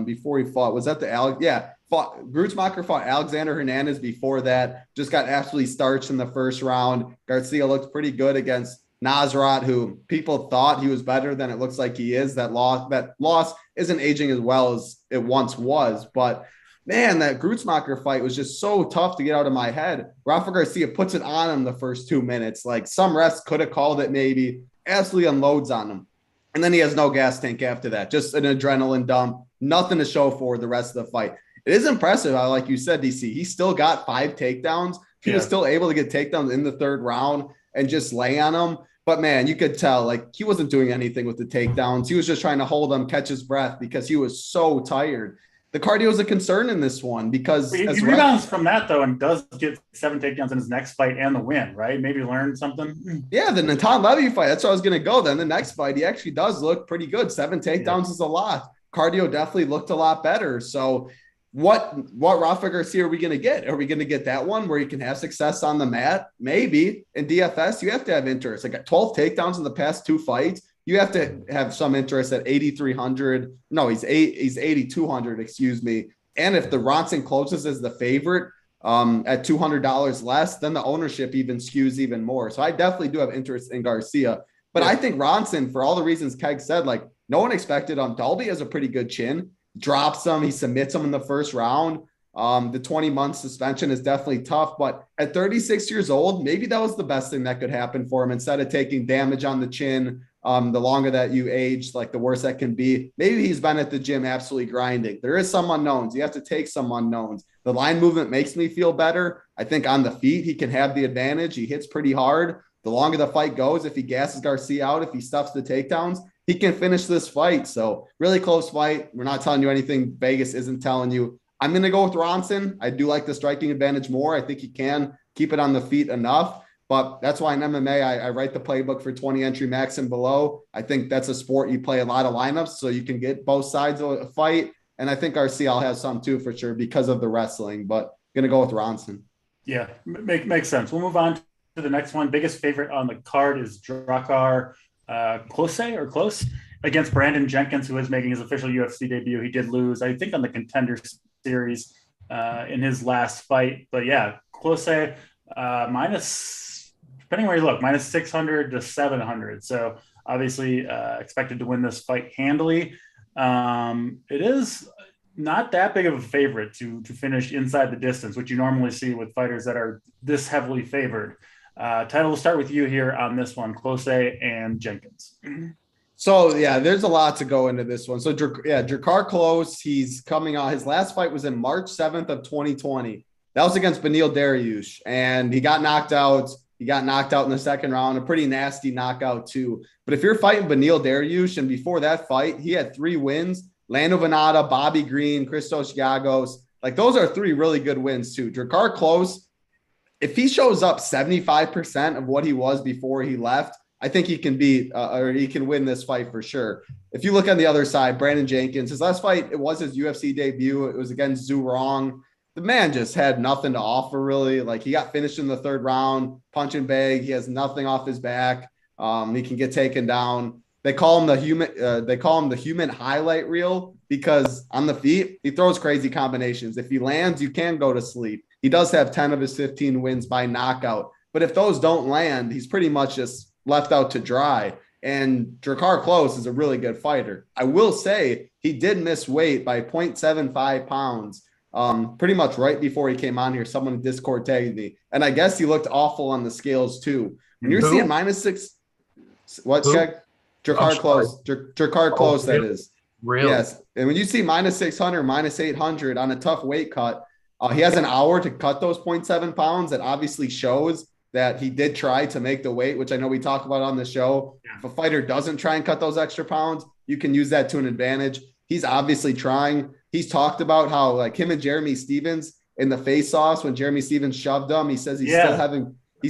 before he fought. Was that the Alex? Yeah. Grutzmacher fought Alexander Hernandez before that. Just got absolutely starched in the first round. Garcia looked pretty good against Nasrat, who people thought he was better than it looks like he is. That loss isn't aging as well as it once was. But man, that Grutzmacher fight was just so tough to get out of my head. Rafa Garcia puts it on him the first 2 minutes. Like some refs could have called it maybe. Absolutely unloads on him. And then he has no gas tank after that. Just an adrenaline dump. Nothing to show for the rest of the fight. It is impressive how, like you said, DC, he still got 5 takedowns. He was still able to get takedowns in the 3rd round and just lay on them. But, man, you could tell, like, he wasn't doing anything with the takedowns. He was just trying to hold them, catch his breath because he was so tired. The cardio is a concern in this one because he rebounds from that, though, and does get 7 takedowns in his next fight and the win, right? Maybe learn something. Yeah, the Natan Levy fight, that's where I was going to go. Then the next fight, he actually does look pretty good. 7 takedowns is a lot. Cardio definitely looked a lot better. So what Rafa Garcia are we going to get? Are we going to get that one where he can have success on the mat? Maybe. In DFS, you have to have interest. Like 12 takedowns in the past 2 fights. You have to have some interest at 8,300. No, he's 8,200, excuse me. And if the Ronson closes as the favorite at $200 less, then the ownership even skews even more. So I definitely do have interest in Garcia. But I think Ronson, for all the reasons Keg said, like no one expected him. Dalby has a pretty good chin. Drops him. He submits him in the first round. The 20-month suspension is definitely tough, but at 36 years old, maybe that was the best thing that could happen for him. Instead of taking damage on the chin, the longer that you age, like the worse that can be. Maybe he's been at the gym absolutely grinding. There is some unknowns. You have to take some unknowns. The line movement makes me feel better. I think on the feet, he can have the advantage. He hits pretty hard. The longer the fight goes, if he gasses Garcia out, if he stuffs the takedowns, he can finish this fight. So really close fight. We're not telling you anything Vegas isn't telling you. I'm going to go with Ronson. I do like the striking advantage more. I think he can keep it on the feet enough. But that's why in MMA, I write the playbook for 20 entry max and below. I think that's a sport you play a lot of lineups so you can get both sides of a fight. And I think Garcia will have some too for sure because of the wrestling. But I'm going to go with Ronson. Yeah, makes sense. We'll move on to the next one. Biggest favorite on the card is Drakkar Klose against Brandon Jenkins, who is making his official UFC debut. He did lose, I think, on the Contender Series in his last fight. But yeah, Klose minus, depending where you look, minus 600 to 700. So obviously expected to win this fight handily. It is not that big of a favorite to finish inside the distance, which you normally see with fighters that are this heavily favored. Title, we'll start with you here on this one, Klose and Jenkins. So, yeah, there's a lot to go into this one. So, Drakkar Klose, he's coming out. His last fight was in March 7th of 2020. That was against Beneil Dariush, and he got knocked out. He got knocked out in the second round, a pretty nasty knockout too. But if you're fighting Beneil Dariush, and before that fight, he had 3 wins, Lando Venata, Bobby Green, Christos Giagos. Like, those are 3 really good wins too. Drakkar Klose, if he shows up 75% of what he was before he left, I think he can beat or he can win this fight for sure. If you look on the other side, Brandon Jenkins, his last fight, it was his UFC debut. It was against Zhu Rong. The man just had nothing to offer, really. Like, he got finished in the 3rd round, punch and bag. He has nothing off his back. He can get taken down. They call him the human highlight reel because on the feet, he throws crazy combinations. If he lands, you can go to sleep. He does have 10 of his 15 wins by knockout. But if those don't land, he's pretty much just left out to dry. And Drakkar Klose is a really good fighter. I will say he did miss weight by 0.75 pounds pretty much right before he came on here. Someone in Discord tagged me. And I guess he looked awful on the scales too. When you're seeing -6, what's that? Drakkar Klose. Drakkar Klose, that is. Really? Yes. And when you see -600, -800 on a tough weight cut, he has an hour to cut those 0.7 pounds. That obviously shows that he did try to make the weight, which I know we talk about on the show. Yeah. If a fighter doesn't try and cut those extra pounds, you can use that to an advantage. He's obviously trying. He's talked about how, like, him and Jeremy Stevens in the face-offs, when Jeremy Stevens shoved him, he says he's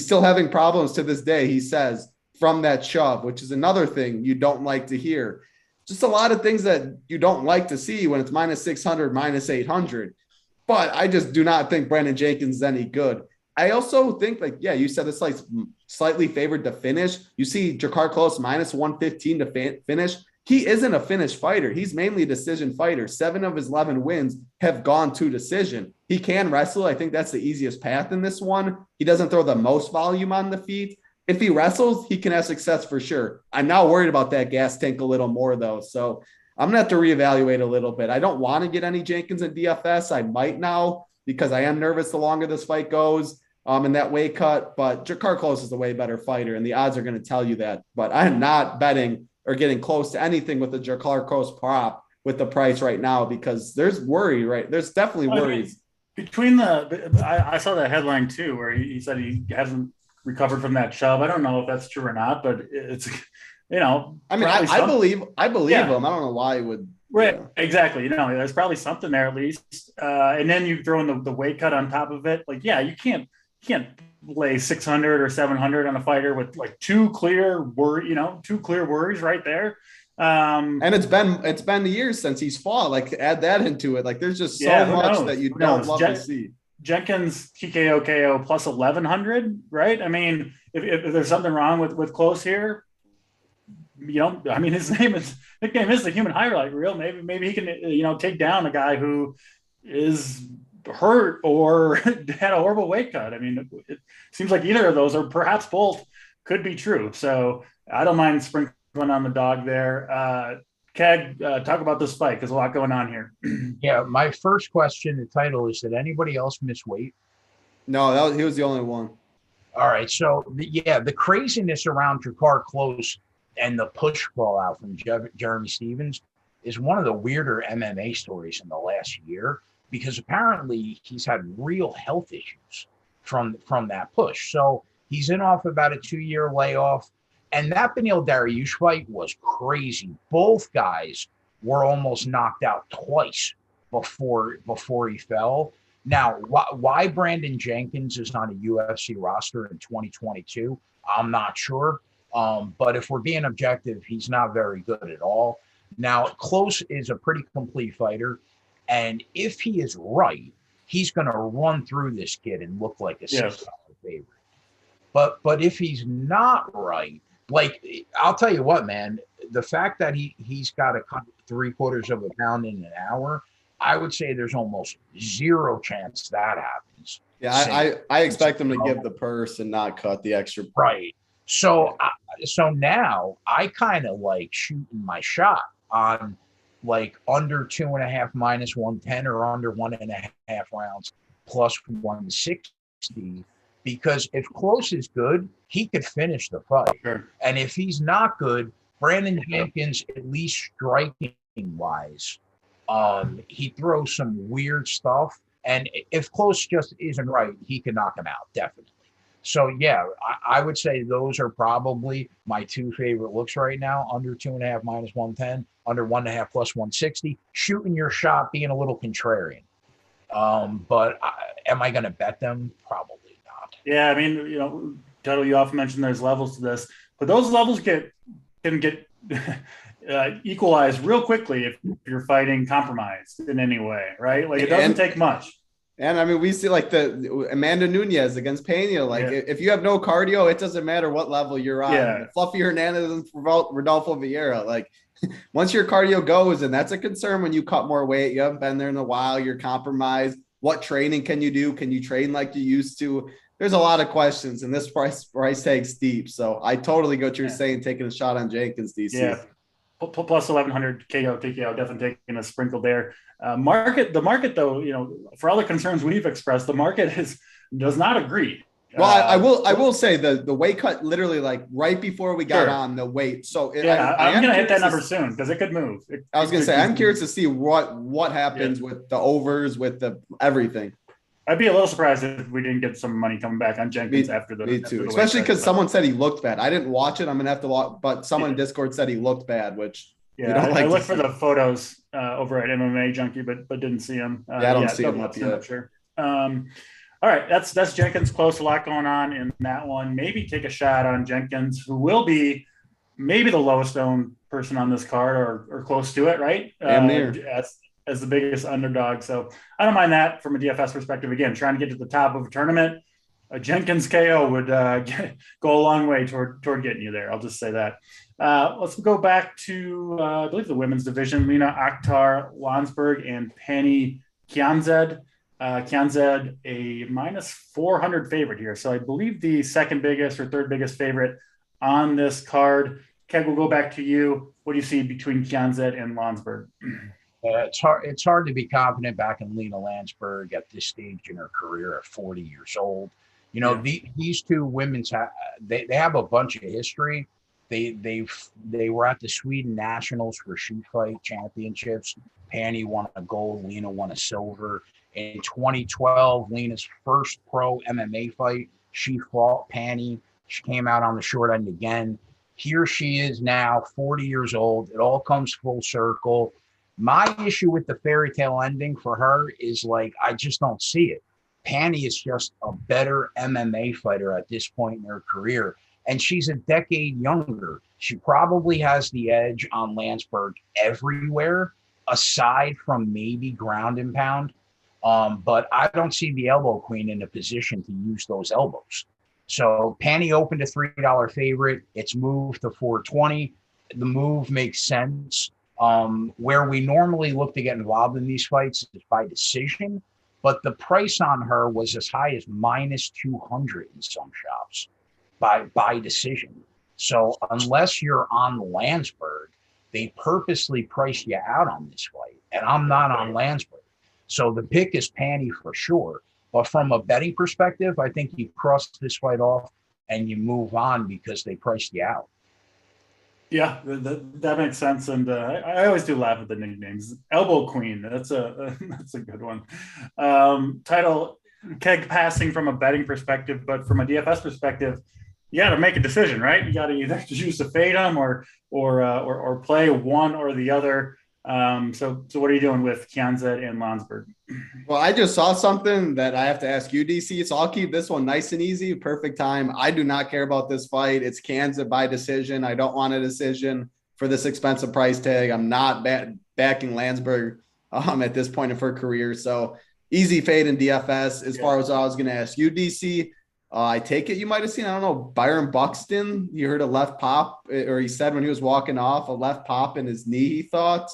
still having problems to this day, he says, from that shove, which is another thing you don't like to hear. Just a lot of things that you don't like to see when it's -600, -800. But I just do not think Brandon Jenkins is any good. I also think, like, yeah, you said it's like slightly favored to finish. You see Drakkar Klose -115 to finish. He isn't a finished fighter. He's mainly a decision fighter. 7 of his 11 wins have gone to decision. He can wrestle. I think that's the easiest path in this one. He doesn't throw the most volume on the feet. If he wrestles, he can have success for sure. I'm now worried about that gas tank a little more, though. So I'm going to have to reevaluate a little bit. I don't want to get any Jenkins in DFS. I might now because I am nervous the longer this fight goes. In that weight cut, but Drakkar Klose is a way better fighter, and the odds are going to tell you that. But I am not betting or getting close to anything with the Drakkar Klose prop with the price right now because there's worry, right? There's definitely worries. Between I saw that headline too, where he said he hasn't recovered from that shove. I don't know if that's true or not, but it's, you know. I mean, I believe him. I don't know why he would. Right, exactly. You know, there's probably something there at least. And then you throw in the weight cut on top of it. Like, yeah, you can't lay 600 or 700 on a fighter with like two clear worries right there. And it's been years since he's fought. Like, add that into it. Like, there's just so much that you don't love to see. Jenkins TKO KO plus 1100, right? I mean, if there's something wrong with Klose here, you know, I mean, his nickname is the human highlight reel. Maybe he can, you know, take down a guy who is hurt or had a horrible weight cut. I mean, it seems like either of those, or perhaps both, could be true. So I don't mind sprinkling on the dog there. Keg, talk about this fight because a lot going on here. Yeah, my first question, the title is, did anybody else miss weight? No, he was the only one. All right, so the craziness around Drakkar Klose and the push ball out from Jeremy Stevens is one of the weirder MMA stories in the last year. because apparently he's had real health issues from that push. So he's in off about a 2-year layoff. And that Beneil Dariush fight was crazy. Both guys were almost knocked out twice before he fell. Now, why Brandon Jenkins is on a UFC roster in 2022, I'm not sure. But if we're being objective, he's not very good at all. Now, Close is a pretty complete fighter. And if he is right, he's going to run through this kid and look like a $6 favorite. But if he's not right, like, I'll tell you what, man, the fact that he's got to cut 3/4 of a pound in an hour, I would say there's almost zero chance that happens. Yeah, I expect him to give the purse and not cut the extra. Right. So now I kind of like shooting my shot on like under 2.5 minus 110 or under 1.5 rounds plus 160. Because if Close is good, he could finish the fight. Sure. And if he's not good, Brandon Jenkins, at least striking-wise, he throws some weird stuff. And if Close just isn't right, he can knock him out, definitely. So, yeah, I would say those are probably my two favorite looks right now, under 2.5 minus 110, under 1.5 plus 160. Shooting your shot, being a little contrarian. But am I going to bet them? Probably. Yeah, I mean, Tuttle, you often mentioned there's levels to this, but those levels can get equalized real quickly if you're fighting compromised in any way, right? Like, it doesn't take much. And I mean, we see like the Amanda Nunez against Pena. Like, if you have no cardio, it doesn't matter what level you're on. Yeah. Fluffy Hernandez and Rodolfo Vieira. Like, once your cardio goes, and that's a concern when you cut more weight, you haven't been there in a while, you're compromised. What training can you do? Can you train like you used to? There's a lot of questions, and this price tag's deep. So I totally get what you're saying, taking a shot on Jenkins, DC. Yeah, plus 1,100 KO, TKO, definitely taking a sprinkle there. The market, though, for all the concerns we've expressed, the market does not agree. Well, I will say the weight cut literally like right before we got on the weight. So I'm going to hit that number soon because it could move. I was going to say, I'm curious to see what happens with the overs, with the everything. I'd be a little surprised if we didn't get some money coming back on Jenkins after the. Me too, especially because someone said he looked bad. I didn't watch it. I'm gonna have to watch, but someone in Discord said he looked bad, which I looked for the photos over at MMA Junkie, but didn't see him. I don't see him up yet. Sure. All right, that's Jenkins. Close, a lot going on in that one. Maybe take a shot on Jenkins, who will be maybe the lowest owned person on this card or close to it, right? As the biggest underdog. So I don't mind that from a DFS perspective. Again, trying to get to the top of a tournament, a Jenkins KO would go a long way toward getting you there. I'll just say that. Let's go back to, I believe, the women's division. Lena Akhtar, Lonsberg, and Penny Kianzad. Kianzad, a minus 400 favorite here. So I believe the second biggest or third biggest favorite on this card. Keg, we'll go back to you. What do you see between Kianzad and Lonsberg? It's hard to be confident back in Lena Lonsberg at this stage in her career at 40 years old. These two women they have a bunch of history. They were at the Sweden Nationals for shoot fight championships. Penny won a gold, Lena won a silver. In 2012, Lena's first pro MMA fight, she fought Penny. She came out on the short end again. Here she is now, 40 years old. It all comes full circle. My issue with the fairy tale ending for her is like, I just don't see it. Penny is just a better MMA fighter at this point in her career. And she's a decade younger. She probably has the edge on Lonsberg everywhere, aside from maybe ground and pound. But I don't see the elbow queen in a position to use those elbows. So Penny opened a $3 favorite. It's moved to $4.20. The move makes sense. Where we normally look to get involved in these fights is by decision, but the price on her was as high as minus 200 in some shops by decision. So unless you're on Lonsberg, they purposely price you out on this fight, and I'm not on Lonsberg. So the pick is Penny for sure. But from a betting perspective, I think you cross this fight off and you move on because they priced you out. Yeah, that makes sense, and I always do laugh at the nicknames. Elbow Queen, that's a that's a good one. Title Keg passing from a betting perspective, but from a DFS perspective, you got to make a decision, right? You got to either choose to fade them or play one or the other. So what are you doing with Kianzad and Lonsberg? Well, I just saw something that I have to ask you, DC. So I'll keep this one nice and easy. Perfect time. I do not care about this fight. It's Kansas by decision. I don't want a decision for this expensive price tag. I'm not backing Landsberg at this point of her career. So easy fade in DFS. As far as I was going to ask you, DC, I take it you might have seen, I don't know, Byron Buxton. You heard a left pop, or he said when he was walking off, a left pop in his knee, he thought.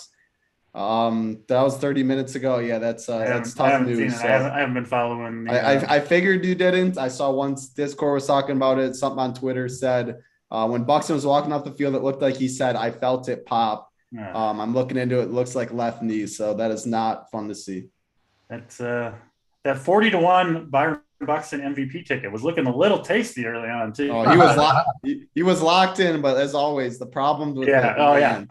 That was 30 minutes ago. Yeah, that's tough news. So I haven't been following. I figured you didn't. I saw once Discord was talking about it. Something on Twitter said when Buxton was walking off the field, it looked like he said, "I felt it pop." I'm looking into it. Looks like left knee. So that is not fun to see. That's that 40-1 Byron Buxton MVP ticket was looking a little tasty early on too. Oh, he was locked in, but as always, the problems with yeah.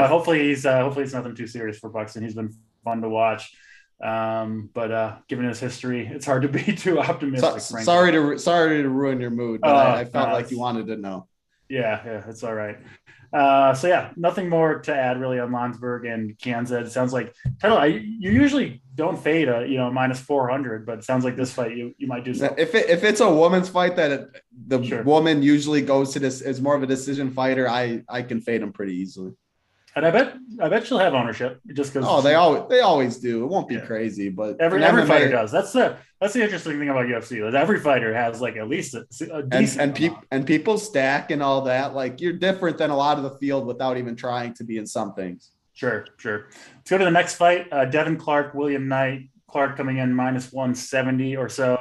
Hopefully he's nothing too serious for Buxton. He's been fun to watch, but given his history, it's hard to be too optimistic. Sorry to ruin your mood, but I felt like you wanted to know. Yeah, it's all right. Nothing more to add really on Lonsberg and Kianzad. It sounds like you usually don't fade a minus 400, but it sounds like this fight you might do so. If it's a woman's fight that woman usually goes to this as more of a decision fighter, I can fade him pretty easily. And I bet she'll have ownership just because. Oh, they always do. It won't be crazy, but every fighter does. That's the interesting thing about UFC. Is every fighter has like at least a decent and people stack and all that. Like you're different than a lot of the field without even trying to be in some things. Sure. Let's go to the next fight. Devin Clark, William Knight. Clark coming in minus 170 or so.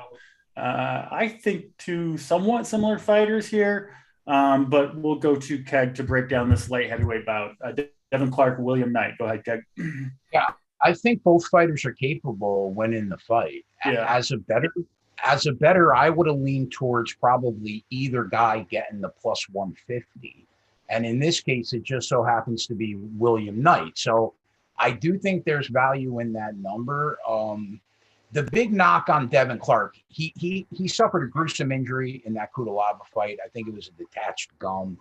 I think two somewhat similar fighters here, but we'll go to Keg to break down this light heavyweight bout. Devin Clark, William Knight. Go ahead, Keg. Yeah, I think both fighters are capable of winning the fight. Yeah. As a better, I would have leaned towards probably either guy getting the plus 150. And in this case, it just so happens to be William Knight. So I do think there's value in that number. The big knock on Devin Clark, he suffered a gruesome injury in that Kudalaba fight. I think it was a detached gum.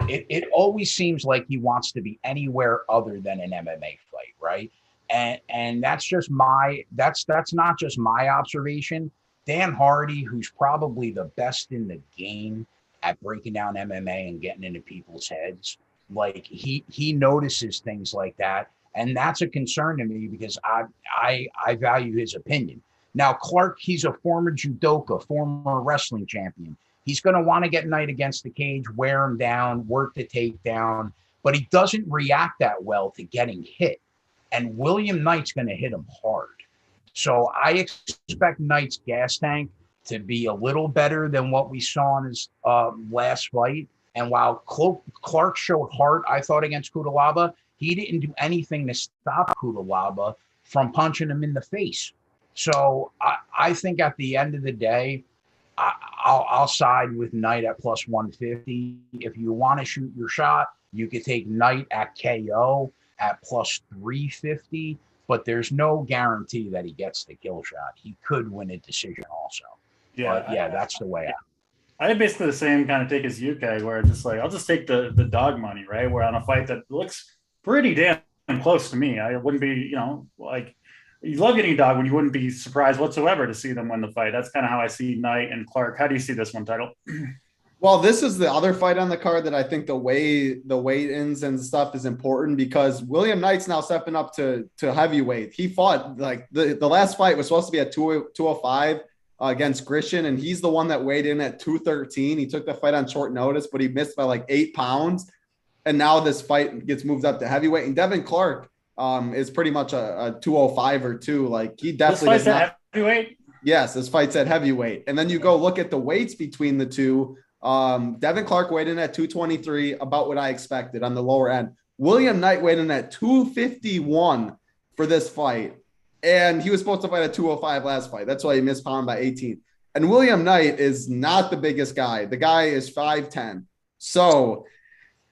It always seems like he wants to be anywhere other than an MMA fight, right? And that's not just my observation. Dan Hardy, who's probably the best in the game at breaking down MMA and getting into people's heads, like he notices things like that, and that's a concern to me because I value his opinion. Now Clark, he's a former judoka, former wrestling champion. He's going to want to get Knight against the cage, wear him down, work the takedown, but he doesn't react that well to getting hit. And William Knight's going to hit him hard. So I expect Knight's gas tank to be a little better than what we saw in his last fight. And while Clark showed heart, I thought, against Kudalaba, he didn't do anything to stop Kudalaba from punching him in the face. So I think at the end of the day, I'll side with Knight at plus 150. If you want to shoot your shot, you could take Knight at KO at plus 350, but there's no guarantee that he gets the kill shot. He could win a decision also. Yeah, that's the way I had basically the same kind of take as you, Keg, where just like I'll just take the dog money, right? Where on a fight that looks pretty damn close to me, I wouldn't be, you love getting a dog when you wouldn't be surprised whatsoever to see them win the fight. That's kind of how I see Knight and Clark. How do you see this one, Title? Well, this is the other fight on the card that I think the weigh-ins and stuff is important because William Knight's now stepping up to heavyweight. He fought like the last fight was supposed to be at 205 against Grisham, and he's the one that weighed in at 213. He took the fight on short notice, but he missed by like 8 pounds. And now this fight gets moved up to heavyweight. And Devin Clark is pretty much a 205 or 2. Like he definitely does not. At heavyweight? Yes, this fight's at heavyweight. And then you go look at the weights between the two. Devin Clark weighed in at 223, about what I expected on the lower end. William Knight weighed in at 251 for this fight. And he was supposed to fight at 205 last fight. That's why he missed pound by 18. And William Knight is not the biggest guy. The guy is 5'10". So,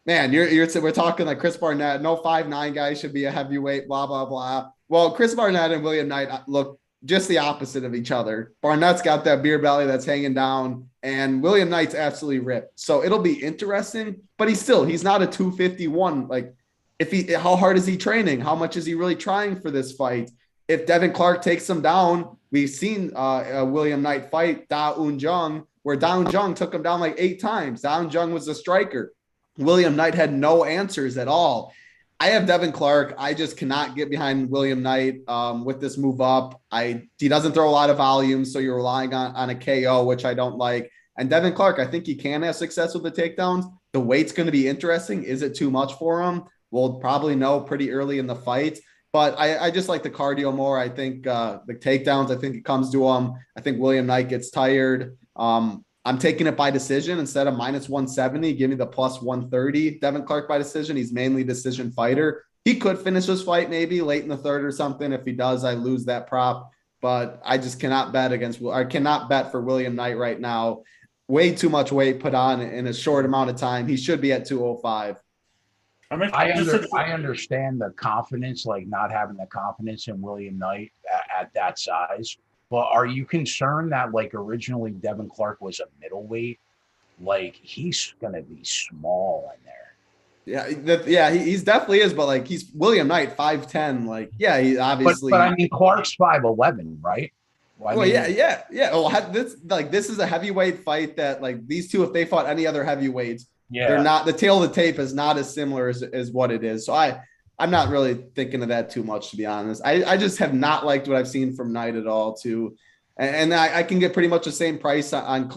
man, we're talking like Chris Barnett. No 5'9" guy should be a heavyweight. Blah blah blah. Well, Chris Barnett and William Knight look just the opposite of each other. Barnett's got that beer belly that's hanging down, and William Knight's absolutely ripped. So it'll be interesting. But he's not a 251. Like, how hard is he training? How much is he really trying for this fight? If Devin Clark takes him down, we've seen William Knight fight Da Un Jung, where Da Un Jung took him down like 8 times. Da Un Jung was a striker. William Knight had no answers at all. I have Devin Clark. I just cannot get behind William Knight with this move up. He doesn't throw a lot of volume, so you're relying on a KO, which I don't like. And Devin Clark, I think he can have success with the takedowns. The weight's going to be interesting. Is it too much for him? We'll probably know pretty early in the fight. But I just like the cardio more. I think the takedowns, I think it comes to him. I think William Knight gets tired. I'm taking it by decision instead of -170. Give me the +130. Devin Clark by decision. He's mainly decision fighter. He could finish this fight maybe late in the third or something. If he does, I lose that prop. But I just cannot bet for William Knight right now. Way too much weight put on in a short amount of time. He should be at 205. I understand the confidence, like not having the confidence in William Knight at that size. But are you concerned that, like, originally Devin Clark was a middleweight? Like, he's going to be small in there. Yeah, he's definitely is. But, like, he's William Knight, 5'10". Like, yeah, he obviously. But I mean, Clark's 5'11", right? Yeah. Well, this is a heavyweight fight that, like, these two, if they fought any other heavyweights, they're not. The tail of the tape is not as similar as what it is. So I'm not really thinking of that too much, to be honest. I just have not liked what I've seen from Knight at all, too. And I can get pretty much the same price on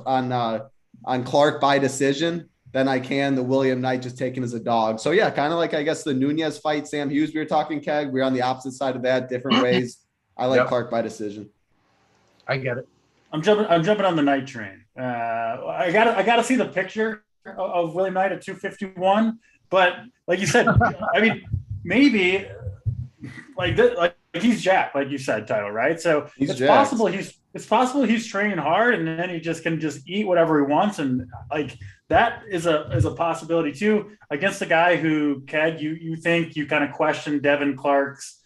Clark by decision than I can the William Knight just taken as a dog. So, yeah, kind of like, I guess, the Nunez fight, Sam Hughes, we were talking, Keg. We're on the opposite side of that, different ways. I like Clark by decision. I get it. I'm jumping on the Knight train. I gotta see the picture of William Knight at 251. But like you said, I mean, maybe like he's jacked, like you said, Tyler, right? So it's possible he's training hard, and then he can eat whatever he wants, and like that is a possibility too against a guy who, Keg, you think you kind of question Devin Clark's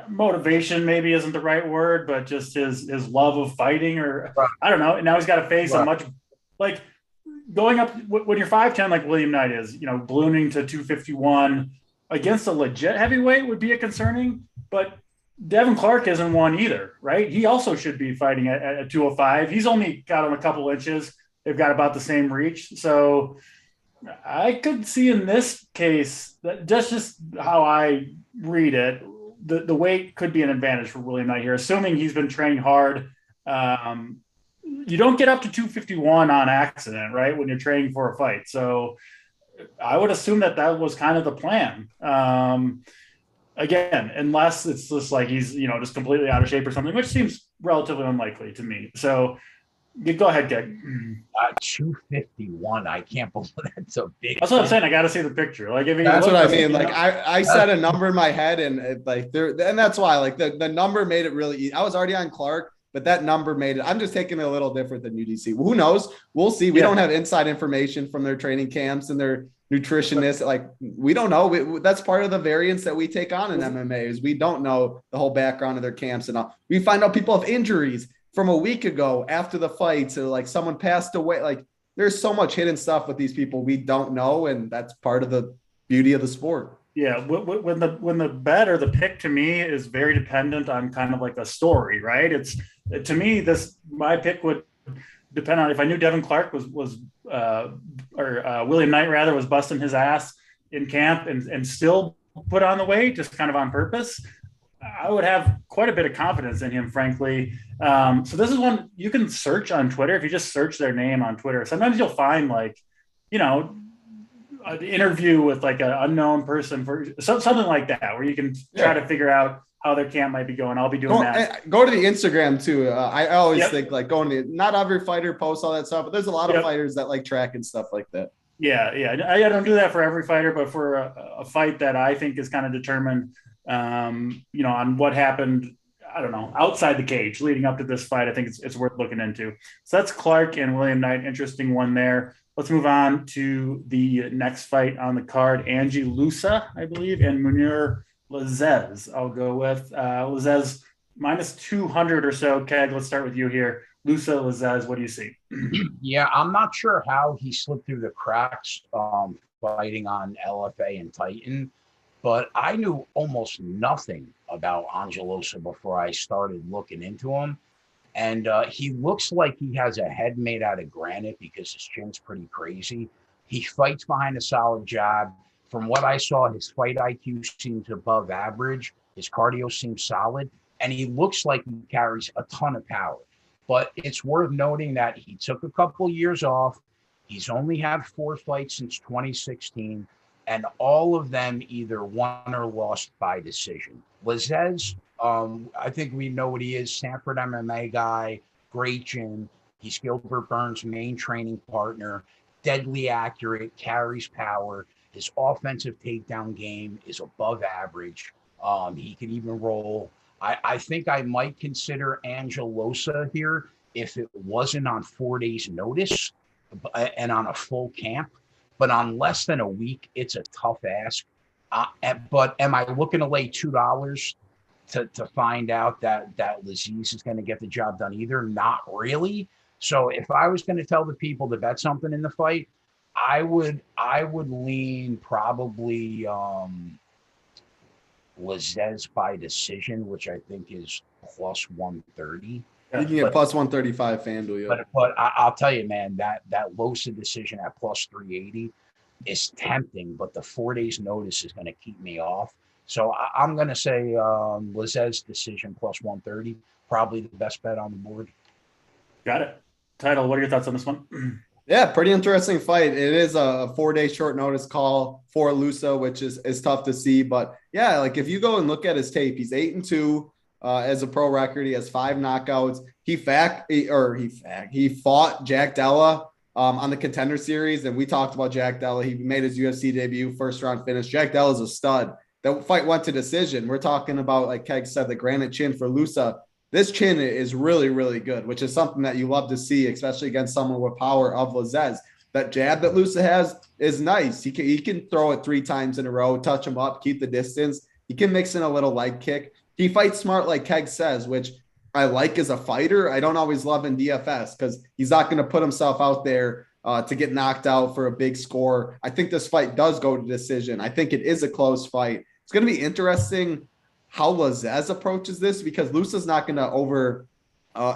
motivation, maybe isn't the right word, but just his love of fighting, or I don't know. And now he's got to face a much, like, going up when you're 5'10", like William Knight is, ballooning to 251 against a legit heavyweight would be a concerning, but Devin Clark isn't one either, right? He also should be fighting at 205. He's only got him a couple inches. They've got about the same reach. So I could see in this case that just how I read it, the weight could be an advantage for William Knight here, assuming he's been training hard. You don't get up to 251 on accident, right, when you're training for a fight. So I would assume that was kind of the plan. Again, unless it's just like he's, just completely out of shape or something, which seems relatively unlikely to me. So you go ahead, Keg. 251. I can't believe that's so big. That's what I'm saying. I got to see the picture. Like, that's what I mean. Like, I set a number in my head, and and that's why, like, the number made it really easy. I was already on Clark, but that number made it. I'm just taking it a little different than UDC. Who knows? We'll see. We don't have inside information from their training camps and their nutritionists. Like, we don't know. That's part of the variance that we take on in MMA is we don't know the whole background of their camps and all. We find out people have injuries from a week ago after the fight. So, like, someone passed away. Like, there's so much hidden stuff with these people we don't know, and that's part of the beauty of the sport. Yeah, when the bet or the pick to me is very dependent on kind of like a story, right? It's, to me, my pick would depend on if I knew Devin Clark was William Knight rather was busting his ass in camp and still put on the weight just kind of on purpose. I would have quite a bit of confidence in him, frankly. So this is one you can search on Twitter. If you just search their name on Twitter, sometimes you'll find, like, an interview with like an unknown person for something like that, where you can try to figure out how their camp might be going. I'll be doing that. Go to the Instagram too. I always think, like, not every fighter posts all that stuff, but there's a lot of fighters that like track and stuff like that. Yeah. I don't do that for every fighter, but for a fight that I think is kind of determined, on what happened, I don't know, outside the cage leading up to this fight, I think it's worth looking into. So that's Clark and William Knight. Interesting one there. Let's move on to the next fight on the card. Angie Lusa, I believe, and Munir Lazez. I'll go with Lazez minus 200 or so. Keg, let's start with you here. Lusa, Lazez, what do you see? Yeah, I'm not sure how he slipped through the cracks fighting on LFA and Titan, but I knew almost nothing about Angelosa before I started looking into him. And he looks like he has a head made out of granite because his chin's pretty crazy. He fights behind a solid jab. From what I saw, his fight IQ seems above average. His cardio seems solid. And he looks like he carries a ton of power. But it's worth noting that he took a couple years off. He's only had 4 fights since 2016. And all of them either won or lost by decision. Lazez, I think we know what he is. Stanford MMA guy, great gym. He's Gilbert Burns' main training partner, deadly accurate, carries power. His offensive takedown game is above average. He can even roll. I think I might consider Angelosa here if it wasn't on 4 days notice and on a full camp. But on less than a week, it's a tough ask. But am I looking to lay $2 to find out that Laziz is going to get the job done either? Not really. So if I was going to tell the people to bet something in the fight, I would lean probably Lazez by decision, which I think is plus 130. You can get plus 135 FanDuel. Yeah. But I'll tell you, man, that Lusa decision at plus 380 is tempting, but the 4 days notice is going to keep me off. So I'm going to say Lazez decision plus 130, probably the best bet on the board. Got it. Title, what are your thoughts on this one? Yeah, pretty interesting fight. It is a 4-day short notice call for Lusa, which is tough to see. But yeah, like if you go and look at his tape, he's 8-2 as a pro record. He has 5 knockouts. He fought Jack Della on the Contender Series, and we talked about Jack Della. He made his UFC debut, first round finish. Jack Della's a stud. That fight went to decision. We're talking about, like Keg said, the granite chin for Lusa. This chin is really, really good, which is something that you love to see, especially against someone with power of Lazez. That jab that Lusa has is nice. He can throw it 3 times in a row, touch him up, keep the distance. He can mix in a little leg kick. He fights smart, like Keg says, which I like as a fighter. I don't always love in DFS because he's not going to put himself out there to get knocked out for a big score. I think this fight does go to decision. I think it is a close fight. It's going to be interesting how Lazez approaches this because Lusa's not going to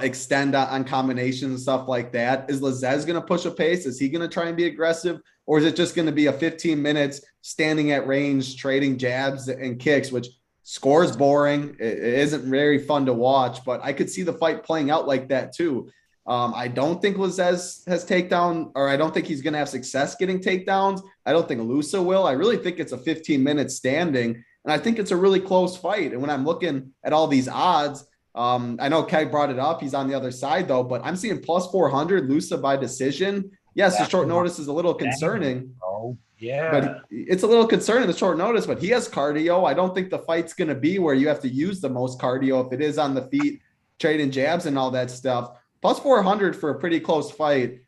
extend on combinations and stuff like that. Is Lazez going to push a pace? Is he going to try and be aggressive? Or is it just going to be a 15 minutes standing at range, trading jabs and kicks, which scores boring. It isn't very fun to watch, but I could see the fight playing out like that too. I don't think Lazez has takedown, or I don't think he's going to have success getting takedowns. I don't think Lusa will. I really think it's a 15-minute standing. And I think it's a really close fight. And when I'm looking at all these odds, I know Keg brought it up. He's on the other side, though. But I'm seeing plus 400 Lusa by decision. Yes, the short notice is a little concerning. Oh, yeah. But it's a little concerning, the short notice. But he has cardio. I don't think the fight's going to be where you have to use the most cardio if it is on the feet, trading jabs and all that stuff. Plus 400 for a pretty close fight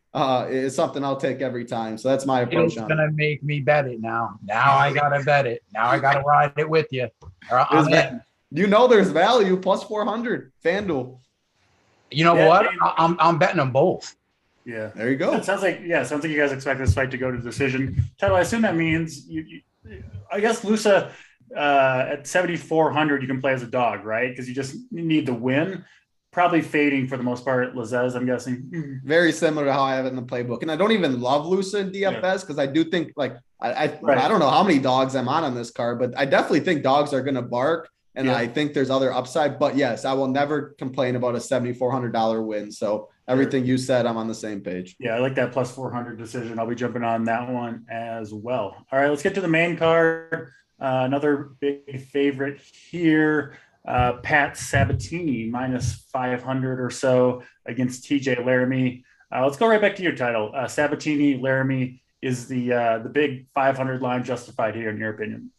is something I'll take every time. So that's my approach. It's going to make me bet it now. Now I got to bet it. Now I got to ride it with you. You know there's value. Plus 400 FanDuel. You know what? I'm betting them both. Yeah. There you go. It sounds like you guys expect this fight to go to decision. Title, I assume that means I guess Lusa at 7,400 you can play as a dog, right? Because you just need the win. Probably fading for the most part, Lazez, I'm guessing. Very similar to how I have it in the playbook. And I don't even love Lusa in DFS because I do think, like, I don't know how many dogs I'm on this card, but I definitely think dogs are going to bark. And I think there's other upside. But, yes, I will never complain about a $7,400 win. So everything you said, I'm on the same page. Yeah, I like that plus 400 decision. I'll be jumping on that one as well. All right, let's get to the main card. Another big favorite here. Pat Sabatini minus 500 or so against TJ Laramie. Let's go right back to your title. Sabatini, Laramie, is the big 500 line justified here in your opinion?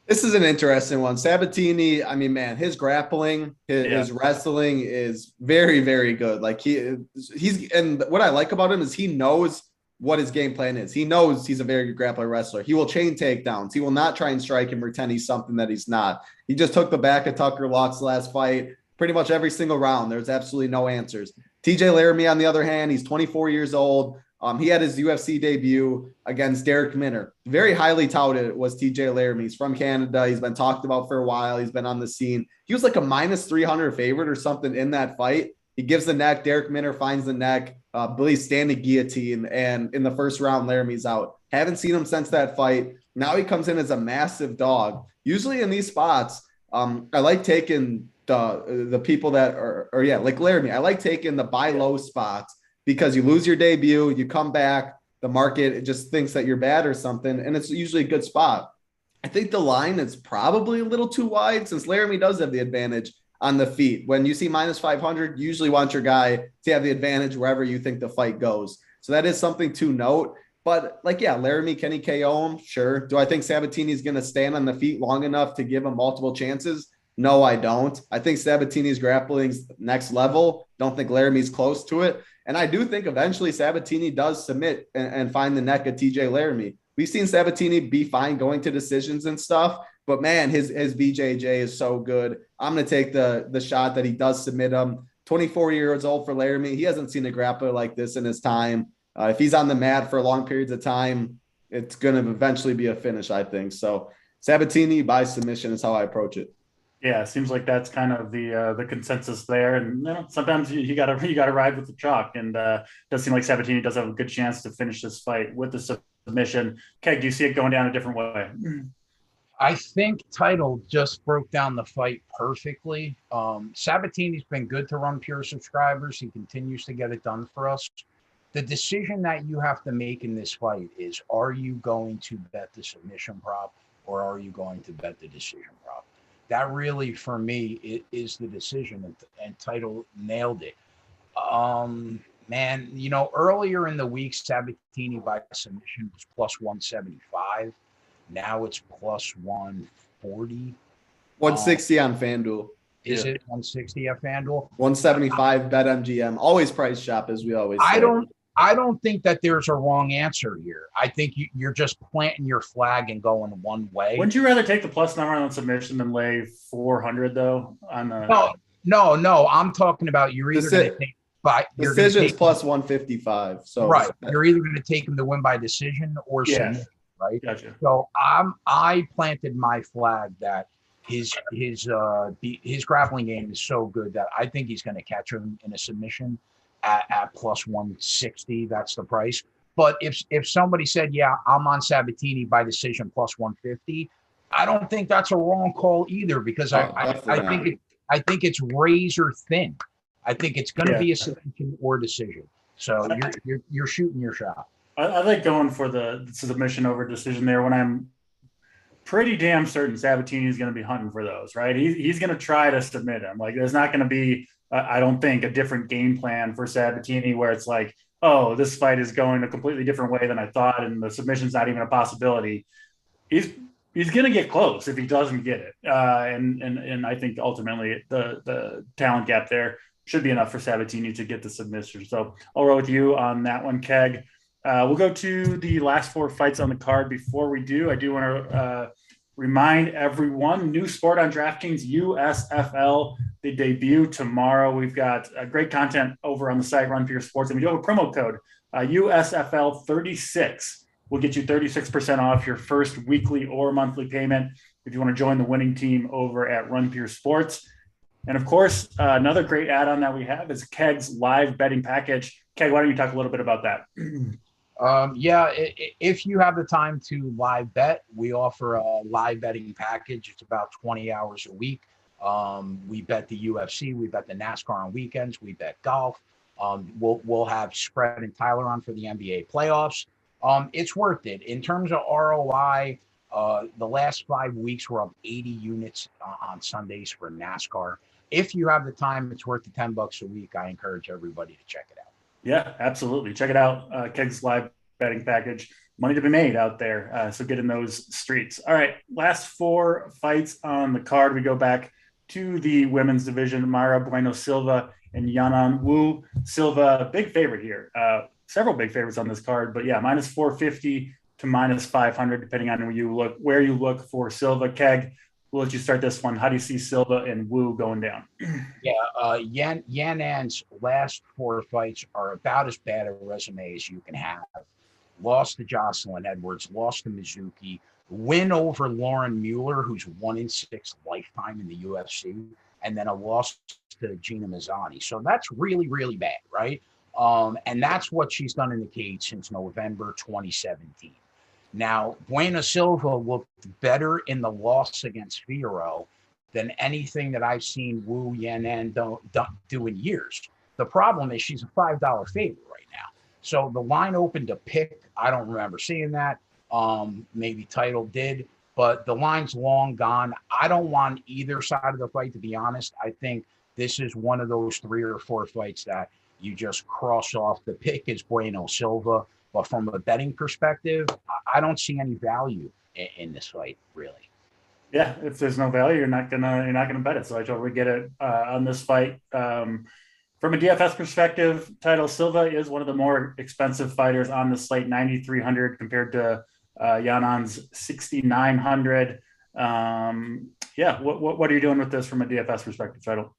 This is an interesting one. Sabatini, I mean, man, his grappling, his wrestling is very, very good. Like he's and what I like about him is he knows what his game plan is. He knows he's a very good grappler wrestler. He will chain takedowns. He will not try and strike and pretend he's something that he's not. He just took the back of Tucker Luck's last fight pretty much every single round. There's absolutely no answers. TJ Laramie, on the other hand, he's 24 years old. He had his UFC debut against Derek Minner. Very highly touted was TJ Laramie. He's from Canada. He's been talked about for a while. He's been on the scene. He was like a -300 favorite or something in that fight. He gives the neck. Derek Minner finds the neck. Billy's standing guillotine. And in the first round, Laramie's out. Haven't seen him since that fight. Now he comes in as a massive dog. Usually in these spots, I like taking the people that are, like Laramie. I like taking the buy low spots, because you lose your debut, you come back, the market just thinks that you're bad or something, and it's usually a good spot. I think the line is probably a little too wide, since Laramie does have the advantage on the feet. When you see -500, you usually want your guy to have the advantage wherever you think the fight goes. So that is something to note. But Laramie, can he KO him? Sure. Do I think Sabatini is going to stand on the feet long enough to give him multiple chances? No, I don't. I think Sabatini's grappling's next level. Don't think Laramie's close to it. And I do think eventually Sabatini does submit and find the neck of TJ Laramie. We've seen Sabatini be fine going to decisions and stuff, but man, his BJJ is so good. I'm going to take the shot that he does submit him. 24 years old for Laramie. He hasn't seen a grappler like this in his time. If he's on the mat for long periods of time, it's going to eventually be a finish, I think. So Sabatini by submission is how I approach it. Yeah, it seems like that's kind of the consensus there, and sometimes you gotta ride with the chalk. And it does seem like Sabatini does have a good chance to finish this fight with the submission. Keg, do you see it going down a different way? I think Title just broke down the fight perfectly. Sabatini's been good to Run Pure subscribers. He continues to get it done for us. The decision that you have to make in this fight is: are you going to bet the submission prop, or are you going to bet the decision prop? That really, for me, is the decision, and Title nailed it. Man, earlier in the week, Sabatini by submission was +175. Now it's +140. 160 on FanDuel. Is it 160 at FanDuel? 175 BetMGM. Always price shop, as we always say. I don't think that there's a wrong answer here. I think you're just planting your flag and going one way. Wouldn't you rather take the plus number on submission than lay 400 though? No. I'm talking about you're either going to take decisions plus 155. So right, you're either going to take him to win by decision or submission, right? Gotcha. So I planted my flag that his grappling game is so good that I think he's going to catch him in a submission at +160. That's the price. But if somebody said, yeah, I'm on Sabatini by decision +150, I don't think that's a wrong call either, because I think it's razor thin. I think it's going to be a submission or decision. So you're shooting your shot. I like going for the submission over decision there when I'm pretty damn certain Sabatini is going to be hunting for those, right? He's going to try to submit him. Like, there's not going to be, I don't think, a different game plan for Sabatini where it's like, oh, this fight is going a completely different way than I thought, and the submission's not even a possibility. He's going to get close if he doesn't get it. And I think ultimately the talent gap there should be enough for Sabatini to get the submission. So I'll roll with you on that one, Keg. We'll go to the last four fights on the card. Before we do, I do want to remind everyone, new sport on DraftKings, USFL. They debut tomorrow. We've got great content over on the site, Run for Your Sports, and we do have a promo code, USFL36. We'll get you 36% off your first weekly or monthly payment if you want to join the winning team over at Run Pure Sports. And of course, another great add-on that we have is Keg's live betting package. Keg, why don't you talk a little bit about that? If you have the time to live bet, we offer a live betting package. It's about 20 hours a week. We bet the UFC, we bet the NASCAR on weekends, we bet golf. We'll have Spread and Tyler on for the NBA playoffs. It's worth it. In terms of ROI, the last 5 weeks we're up 80 units on Sundays for NASCAR. If you have the time, it's worth the $10 a week. I encourage everybody to check it out. Yeah, absolutely. Check it out. Keg's live betting package. Money to be made out there. So get in those streets. All right. Last four fights on the card. We go back to the women's division. Mayra Bueno Silva and Yanan Wu. Silva, big favorite here. several big favorites on this card, but yeah, minus 450 to minus 500, depending on where you look for Silva. Keg, we'll let you start this one. How do you see Silva and Wu going down? Yanan's last 4 fights are about as bad a resume as you can have. Lost to Jocelyn Edwards, lost to Mizuki, win over Lauren Mueller, who's 1-6 lifetime in the UFC, and then a loss to Gina Mazzani. So that's really, really bad, right? And that's what she's done in the cage since November 2017. Now, Buena Silva looked better in the loss against Fialho than anything that I've seen Wu Yanan do in years. The problem is she's a $5 favorite right now. So the line opened to pick. I don't remember seeing that. Maybe Title did, but the line's long gone. I don't want either side of the fight, to be honest. I think this is one of those 3 or 4 fights that you just cross off. The pick is Bueno Silva, but from a betting perspective, I don't see any value in this fight, really. Yeah, if there's no value, you're not gonna bet it. So I totally get it on this fight. From a DFS perspective, Title Silva is one of the more expensive fighters on the slate, 9,300 compared to Yanan's 6,900. What are you doing with this from a DFS perspective, Title?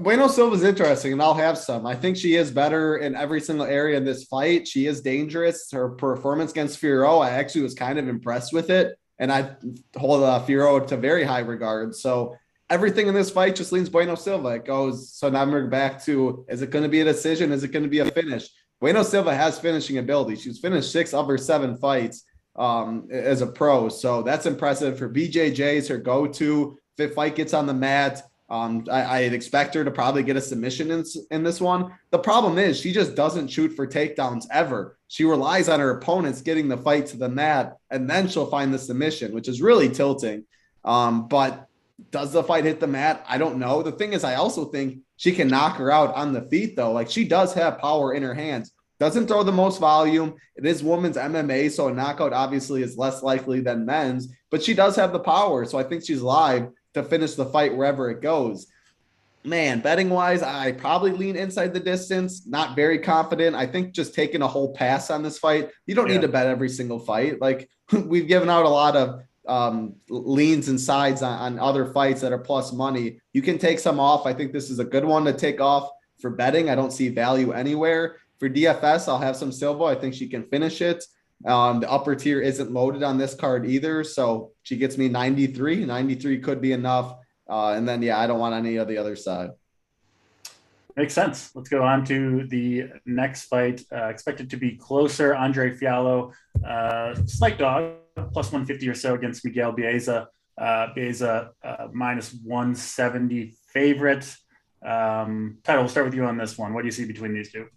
Bueno Silva's interesting, and I'll have some. I think she is better in every single area in this fight. She is dangerous. Her performance against Fialho, I actually was kind of impressed with it, and I hold Fialho to very high regard. So everything in this fight just leans Bueno Silva. It goes, so now we're back to, is it going to be a decision? Is it going to be a finish? Bueno Silva has finishing ability. She's finished 6 of her 7 fights as a pro. So that's impressive. Her BJJ is her go-to. If a fight gets on the mat, I'd expect her to probably get a submission in this one. The problem is she just doesn't shoot for takedowns ever. She relies on her opponents getting the fight to the mat, and then she'll find the submission, which is really tilting. But does the fight hit the mat? I don't know. The thing is, I also think she can knock her out on the feet, though. Like, she does have power in her hands. Doesn't throw the most volume. It is women's MMA, so a knockout obviously is less likely than men's, but she does have the power. So I think she's live to finish the fight wherever it goes. Man, betting wise, I probably lean inside the distance. Not very confident. I think just taking a whole pass on this fight. You don't need to bet every single fight. Like, we've given out a lot of leans and sides on other fights that are plus money. You can take some off. I think this is a good one to take off for betting. I don't see value anywhere. For DFS, I'll have some Silva. I think she can finish it. The upper tier isn't loaded on this card either, so she gets me 93. 93 could be enough. And then, I don't want any of the other side. Makes sense. Let's go on to the next fight. Expected to be closer. Andre Fialho, slight dog, plus 150 or so against Miguel Baeza. Baeza minus 170 favorite. Title, we'll start with you on this one. What do you see between these two?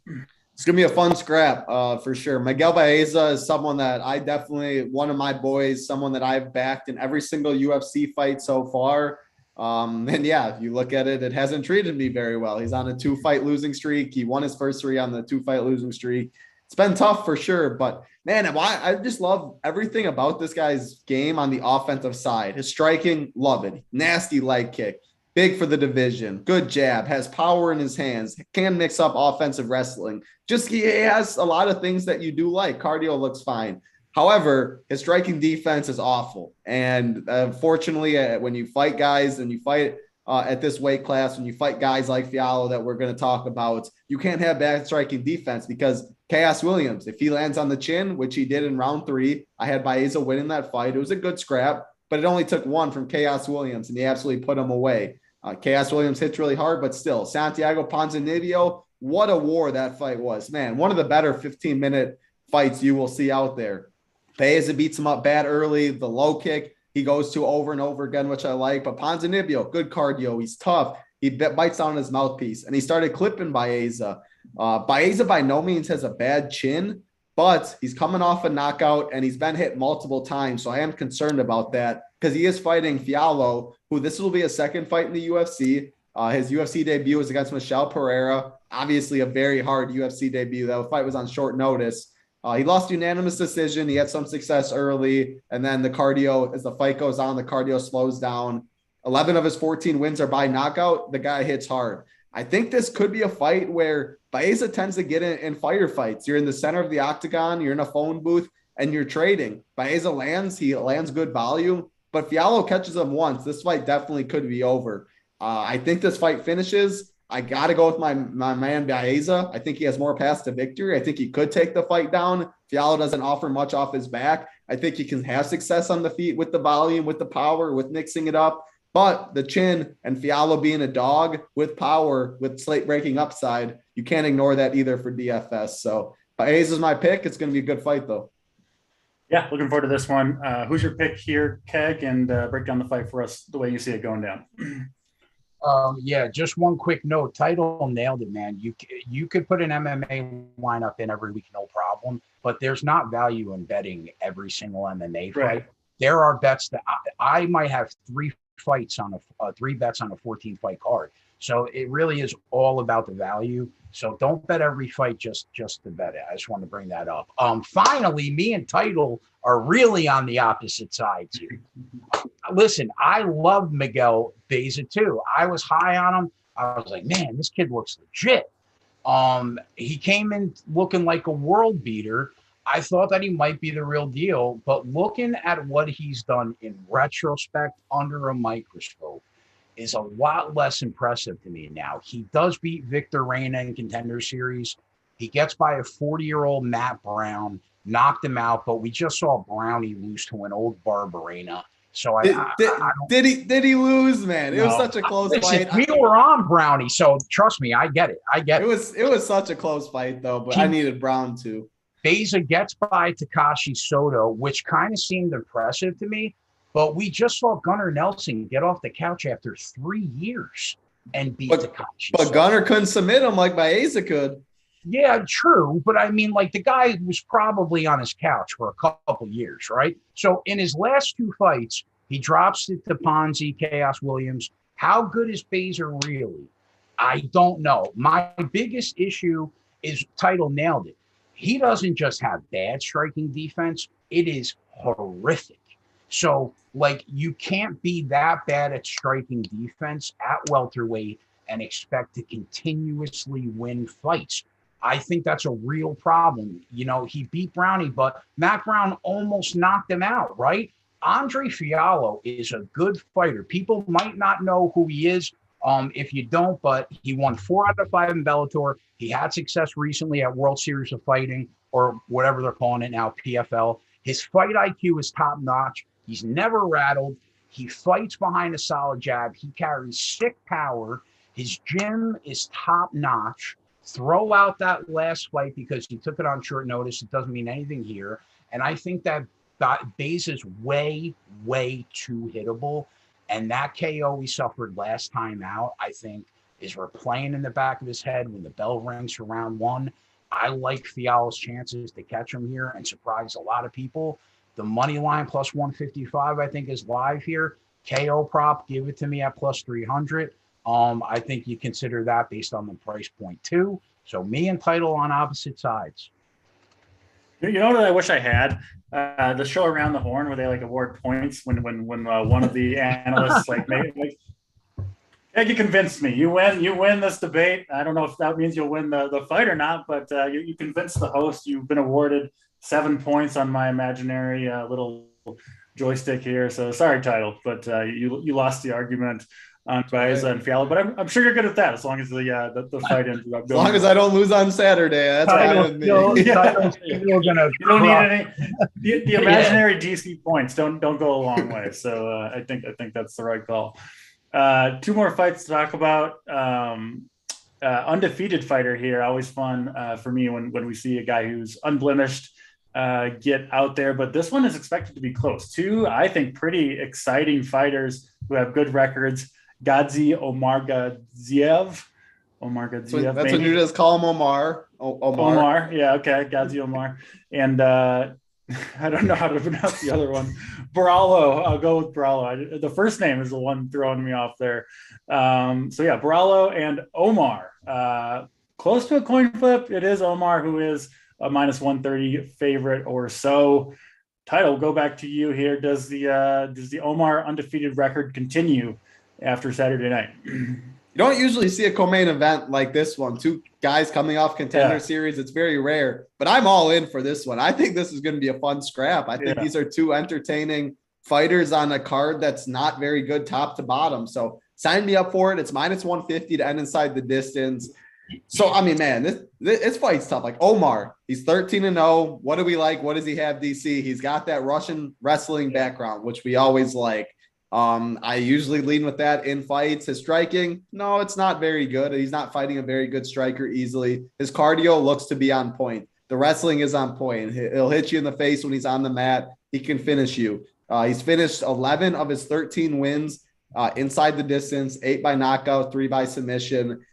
It's going to be a fun scrap for sure. Miguel Baeza is someone that I definitely, one of my boys, someone that I've backed in every single UFC fight so far. You look at it, it hasn't treated me very well. He's on a 2-fight losing streak. He won his first 3 on the 2-fight losing streak. It's been tough for sure, but man, I just love everything about this guy's game on the offensive side. His striking, love it. Nasty leg kick. Big for the division, good jab, has power in his hands, can mix up offensive wrestling. Just he has a lot of things that you do like. Cardio looks fine. However, his striking defense is awful. And unfortunately, when you fight guys and you fight at this weight class, when you fight guys like Fialho that we're going to talk about, you can't have bad striking defense because Chaos Williams, if he lands on the chin, which he did in round 3, I had Baeza winning that fight. It was a good scrap, but it only took 1 from Chaos Williams, and he absolutely put him away. Chaos Williams hits really hard, but still, Santiago Ponzinibbio, what a war that fight was. Man, one of the better 15-minute fights you will see out there. Baeza beats him up bad early. The low kick he goes to over and over again, which I like. But Ponzinibbio, good cardio. He's tough. He bites down his mouthpiece, and he started clipping Baeza. Baeza by no means has a bad chin, but he's coming off a knockout, and he's been hit multiple times, so I am concerned about that because he is fighting Fialho, who this will be a second fight in the UFC. His UFC debut was against Michel Pereira, obviously a very hard UFC debut. That fight was on short notice. He lost unanimous decision. He had some success early, and then the cardio, as the fight goes on, the cardio slows down. 11 of his 14 wins are by knockout. The guy hits hard. I think this could be a fight where Baeza tends to get in firefights. You're in the center of the octagon, you're in a phone booth, and you're trading. Baeza lands, he lands good volume, but Fialho catches him once. This fight definitely could be over. I think this fight finishes. I got to go with my man Baeza. I think he has more paths to victory. I think he could take the fight down. Fialho doesn't offer much off his back. I think he can have success on the feet with the volume, with the power, with mixing it up. But the chin and Fialho being a dog with power, with slate breaking upside, you can't ignore that either for DFS. So Baeza is my pick. It's going to be a good fight, though. Yeah, looking forward to this one. Who's your pick here, Keg? And break down the fight for us the way you see it going down. Yeah, just one quick note. Title nailed it, man. You could put an MMA lineup in every week, no problem. But there's not value in betting every single MMA fight. Right. There are bets that I might have three bets on a 14 fight card. So it really is all about the value. So don't bet every fight just to bet it. I just want to bring that up. Finally, me and Title are really on the opposite sides here. Listen, I love Miguel Baeza too. I was high on him. I was like, man, this kid looks legit. He came in looking like a world beater. I thought that he might be the real deal, but looking at what he's done in retrospect under a microscope is a lot less impressive to me now. He does beat Victor Reina in Contender Series. He gets by a 40-year-old Matt Brown, knocked him out, but we just saw Brownie lose to an old Barbarena. So did he lose, man? It was such a close fight. We were on Brownie, so trust me, I get it. It was such a close fight though, but I needed Brown too. Baeza gets by Takashi Soto, which kind of seemed impressive to me, but we just saw Gunnar Nelson get off the couch after 3 years and beat Takashi. But Gunnar couldn't submit him like Baeza could. Yeah, true. But I mean, like, the guy was probably on his couch for a couple years, right? So in his last two fights, he drops it to Ponzi, Chaos Williams. How good is Baeza really? I don't know. My biggest issue is Title nailed it. He doesn't just have bad striking defense. It is horrific. So, like, you can't be that bad at striking defense at welterweight and expect to continuously win fights. I think that's a real problem. You know, he beat Brownie, but Matt Brown almost knocked him out, right? Andre Fialho is a good fighter. People might not know who he is if you don't, but he won 4 out of 5 in Bellator. He had success recently at World Series of Fighting, or whatever they're calling it now, PFL. His fight IQ is top notch. He's never rattled. He fights behind a solid jab. He carries sick power. His gym is top notch. Throw out that last fight because he took it on short notice. It doesn't mean anything here. And I think that Baeza's way, way too hittable. And that KO he suffered last time out, I think, is replaying in the back of his head when the bell rings for round 1. I like Fialho's chances to catch him here and surprise a lot of people. The money line plus 155, I think, is live here. KO prop, give it to me at plus 300. I think you consider that based on the price point too. So me and Title on opposite sides. You know what I wish I had? The show Around the Horn where they like award points when one of the analysts you convinced me. You win this debate. I don't know if that means you'll win the fight or not, but you convinced the host. You've been awarded 7 points on my imaginary little joystick here. So sorry, Title, but you lost the argument on Baeza and Fialho, but I'm sure you're good at that as long as the fight ends up going. As long as I don't lose on Saturday, that's fine with me. You don't need any. The imaginary DC points don't go a long way. So I think that's the right call. 2 more fights to talk about. Undefeated fighter here, always fun for me when we see a guy who's unblemished get out there. But this one is expected to be close. 2, I think, pretty exciting fighters who have good records. Gadzi Omargadziev. That's what you just call him, Omar. Omar. Yeah, okay. Gadzi Omar. And I don't know how to pronounce the other one. Barallo. I'll go with Barallo. The first name is the one throwing me off there. So yeah, Barallo and Omar. Close to a coin flip. It is Omar who is a minus 130 favorite or so. Title, go back to you here. Does the Omar undefeated record continue after Saturday night? You don't usually see a co-main event like this one. Two guys coming off Contender Series. It's very rare, but I'm all in for this one. I think this is going to be a fun scrap. I think these are two entertaining fighters on a card that's not very good top to bottom. So sign me up for it. It's -150 to end inside the distance. So, I mean, man, this fight's tough. Like Omar, he's 13-0. What do we like? What does he have, DC? He's got that Russian wrestling background, which we always like. I usually lean with that in fights. His striking, no, it's not very good. He's not fighting a very good striker easily. His cardio looks to be on point. The wrestling is on point. He'll hit you in the face when he's on the mat. He can finish you. He's finished 11 of his 13 wins inside the distance, 8 by knockout, 3 by submission.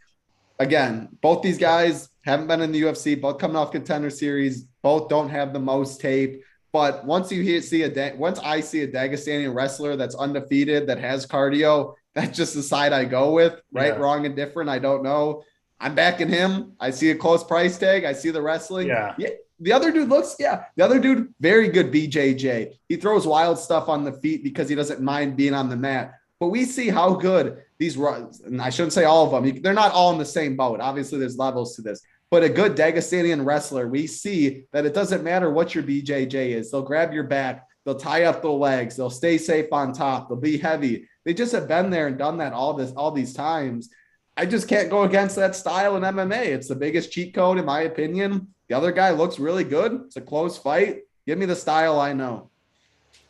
Again, both these guys haven't been in the UFC, both coming off Contender Series, both don't have the most tape. But once I see a Dagestani wrestler that's undefeated, that has cardio, that's just the side I go with. Right, wrong, and different. I don't know. I'm backing him. I see a close price tag. I see the wrestling. Yeah. The other dude very good BJJ. He throws wild stuff on the feet because he doesn't mind being on the mat. But we see how good these runs, and I shouldn't say all of them. They're not all in the same boat. Obviously, there's levels to this. But a good Dagestanian wrestler, we see that it doesn't matter what your BJJ is. They'll grab your back. They'll tie up the legs. They'll stay safe on top. They'll be heavy. They just have been there and done that all these times. I just can't go against that style in MMA. It's the biggest cheat code, in my opinion. The other guy looks really good. It's a close fight. Give me the style I know.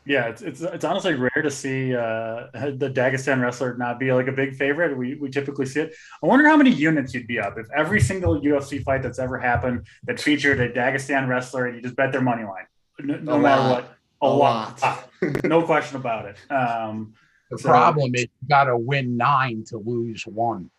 Yeah, it's honestly rare to see the Dagestan wrestler not be like a big favorite. We typically see it. I wonder how many units you'd be up if every single UFC fight that's ever happened that featured a Dagestan wrestler and you just bet their money line, no matter what. A lot. No question about it. The problem is you got to win 9 to lose 1.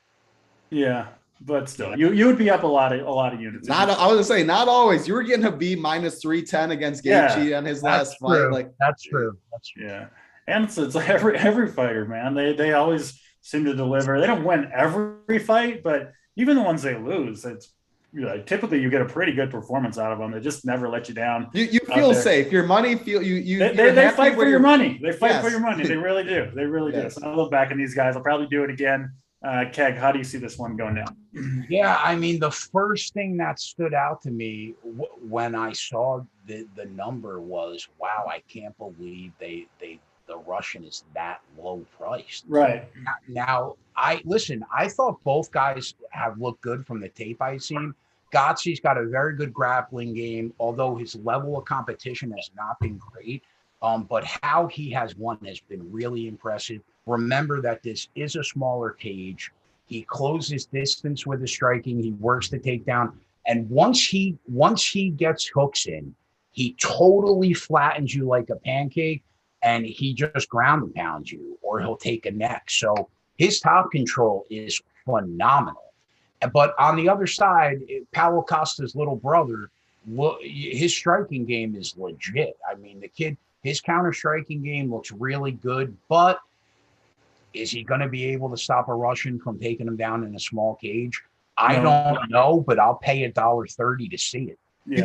Yeah. But still, you would be up a lot of units. I was gonna say, not always. You were getting a B -310 against Gaethje on his last fight. Like that's true. Yeah, and it's like every fighter, man. They always seem to deliver. They don't win every fight, but even the ones they lose, it's typically you get a pretty good performance out of them. They just never let you down. You feel safe. Your money they fight for your money. They fight for your money. They really do. They really do. So I love backing these guys. I'll probably do it again. Keg, how do you see this one going down? Yeah, I mean, the first thing that stood out to me when I saw the number was, wow, I can't believe the Russian is that low priced. Right. Now, I thought both guys have looked good from the tape I've seen. Gotzi's got a very good grappling game, although his level of competition has not been great. But how he has won has been really impressive. Remember that this is a smaller cage. He closes distance with his striking. He works the takedown. And once he gets hooks in, he totally flattens you like a pancake, and he just ground and pounds you, or he'll take a neck. So his top control is phenomenal. But on the other side, Paulo Costa's little brother, his striking game is legit. I mean, the kid, his counter-striking game looks really good, but is he going to be able to stop a Russian from taking him down in a small cage? I don't know, but I'll pay $1.30 to see it. Yeah.